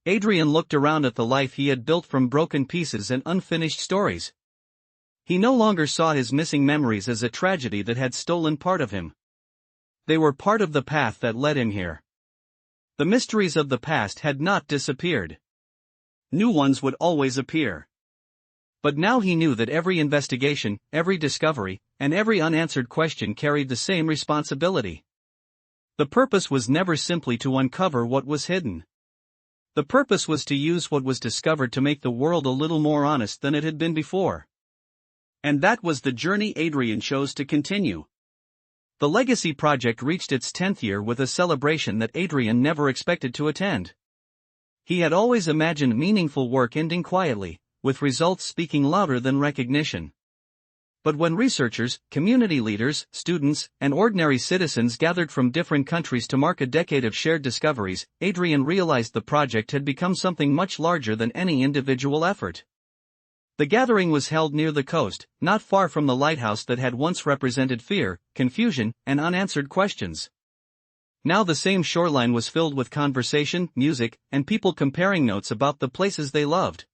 Adrian looked around at the life he had built from broken pieces and unfinished stories. He no longer saw his missing memories as a tragedy that had stolen part of him. They were part of the path that led him here. The mysteries of the past had not disappeared. New ones would always appear. But now he knew that every investigation, every discovery, and every unanswered question carried the same responsibility. The purpose was never simply to uncover what was hidden. The purpose was to use what was discovered to make the world a little more honest than it had been before. And that was the journey Adrian chose to continue. The Legacy Project reached its 10th year with a celebration that Adrian never expected to attend. He had always imagined meaningful work ending quietly, with results speaking louder than recognition. But when researchers, community leaders, students, and ordinary citizens gathered from different countries to mark a decade of shared discoveries, Adrian realized the project had become something much larger than any individual effort. The gathering was held near the coast, not far from the lighthouse that had once represented fear, confusion, and unanswered questions. Now the same shoreline was filled with conversation, music, and people comparing notes about the places they loved.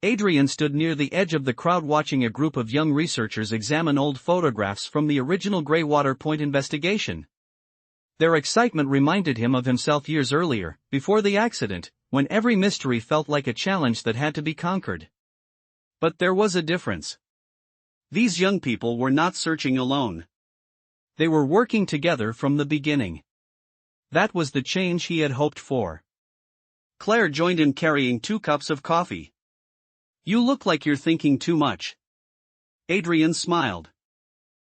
Adrian stood near the edge of the crowd watching a group of young researchers examine old photographs from the original Greywater Point investigation. Their excitement reminded him of himself years earlier, before the accident, when every mystery felt like a challenge that had to be conquered. But there was a difference. These young people were not searching alone. They were working together from the beginning. That was the change he had hoped for. Claire joined in carrying 2 cups of coffee. "You look like you're thinking too much." Adrian smiled.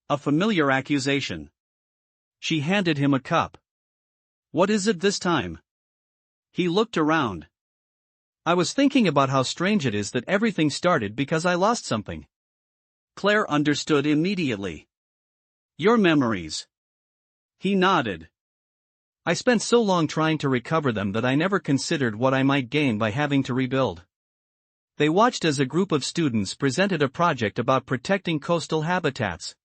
A familiar accusation. She handed him a cup. "What is it this time?" He looked around. "I was thinking about how strange it is that everything started because I lost something." Claire understood immediately. "Your memories." He nodded. "I spent so long trying to recover them that I never considered what I might gain by having to rebuild." They watched as a group of students presented a project about protecting coastal habitats.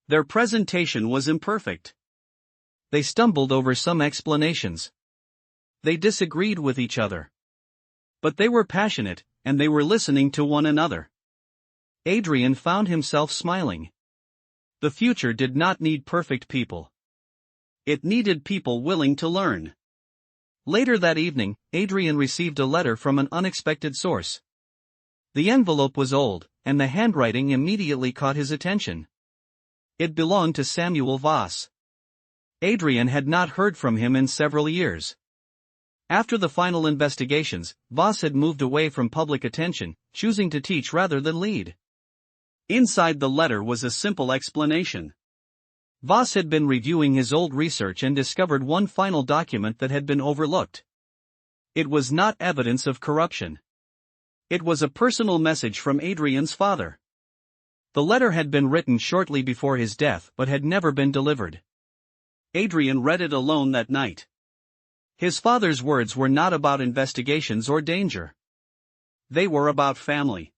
Their presentation was imperfect. They stumbled over some explanations. They disagreed with each other. But they were passionate, and they were listening to one another. Adrian found himself smiling. The future did not need perfect people. It needed people willing to learn. Later that evening, Adrian received a letter from an unexpected source. The envelope was old, and the handwriting immediately caught his attention. It belonged to Samuel Voss. Adrian had not heard from him in several years. After the final investigations, Voss had moved away from public attention, choosing to teach rather than lead. Inside the letter was a simple explanation. Voss had been reviewing his old research and discovered one final document that had been overlooked. It was not evidence of corruption. It was a personal message from Adrian's father. The letter had been written shortly before his death but had never been delivered. Adrian read it alone that night. His father's words were not about investigations or danger. They were about family.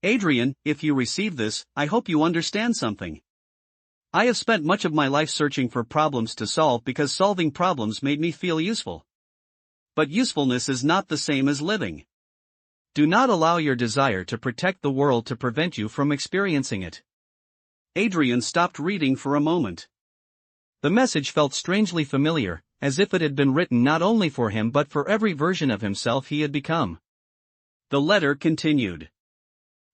"Adrian, if you receive this, I hope you understand something. I have spent much of my life searching for problems to solve because solving problems made me feel useful. But usefulness is not the same as living. Do not allow your desire to protect the world to prevent you from experiencing it." Adrian stopped reading for a moment. The message felt strangely familiar, as if it had been written not only for him but for every version of himself he had become. The letter continued.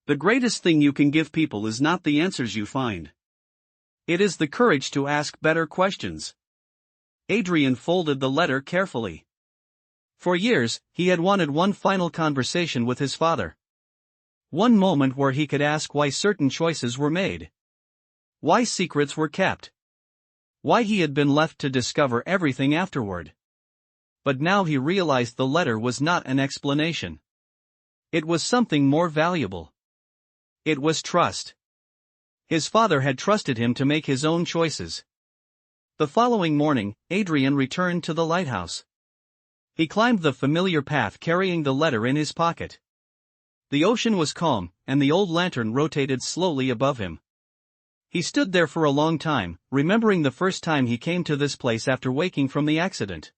"The greatest thing you can give people is not the answers you find. It is the courage to ask better questions." Adrian folded the letter carefully. For years, he had wanted one final conversation with his father. One moment where he could ask why certain choices were made. Why secrets were kept. Why he had been left to discover everything afterward. But now he realized the letter was not an explanation. It was something more valuable. It was trust. His father had trusted him to make his own choices. The following morning, Adrian returned to the lighthouse. He climbed the familiar path carrying the letter in his pocket. The ocean was calm, and the old lantern rotated slowly above him. He stood there for a long time, remembering the first time he came to this place after waking from the accident.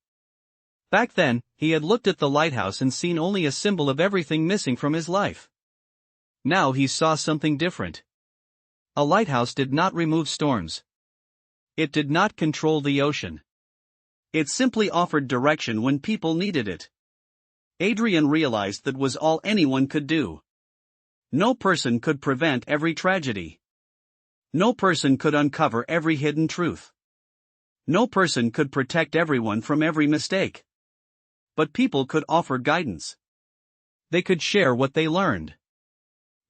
Back then, he had looked at the lighthouse and seen only a symbol of everything missing from his life. Now he saw something different. A lighthouse did not remove storms. It did not control the ocean. It simply offered direction when people needed it. Adrian realized that was all anyone could do. No person could prevent every tragedy. No person could uncover every hidden truth. No person could protect everyone from every mistake. But people could offer guidance. They could share what they learned.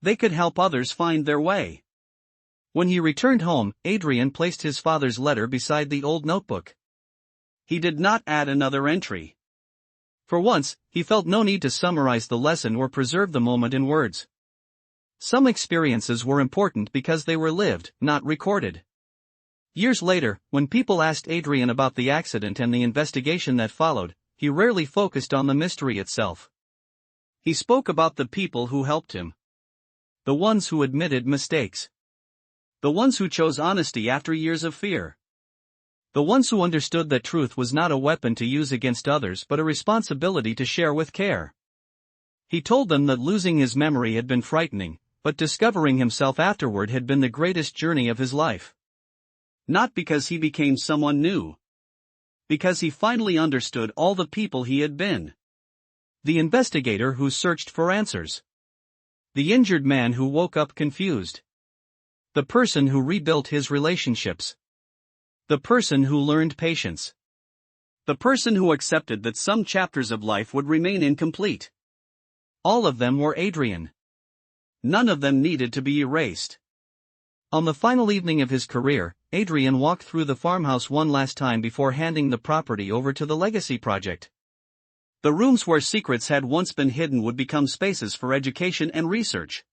They could help others find their way. When he returned home, Adrian placed his father's letter beside the old notebook. He did not add another entry. For once, he felt no need to summarize the lesson or preserve the moment in words. Some experiences were important because they were lived, not recorded. Years later, when people asked Adrian about the accident and the investigation that followed, he rarely focused on the mystery itself. He spoke about the people who helped him. The ones who admitted mistakes. The ones who chose honesty after years of fear. The ones who understood that truth was not a weapon to use against others but a responsibility to share with care. He told them that losing his memory had been frightening, but discovering himself afterward had been the greatest journey of his life. Not because he became someone new. Because he finally understood all the people he had been. The investigator who searched for answers. The injured man who woke up confused. The person who rebuilt his relationships. The person who learned patience. The person who accepted that some chapters of life would remain incomplete. All of them were Adrian. None of them needed to be erased. On the final evening of his career, Adrian walked through the farmhouse one last time before handing the property over to the Legacy Project. The rooms where secrets had once been hidden would become spaces for education and research.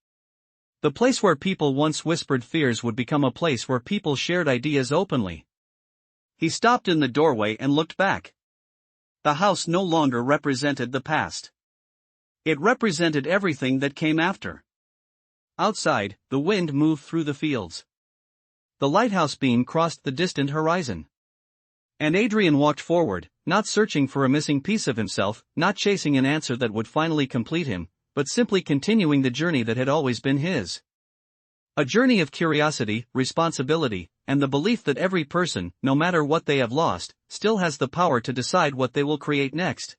The place where people once whispered fears would become a place where people shared ideas openly. He stopped in the doorway and looked back. The house no longer represented the past. It represented everything that came after. Outside, the wind moved through the fields. The lighthouse beam crossed the distant horizon. And Adrian walked forward, not searching for a missing piece of himself, not chasing an answer that would finally complete him, but simply continuing the journey that had always been his. A journey of curiosity, responsibility, and the belief that every person, no matter what they have lost, still has the power to decide what they will create next.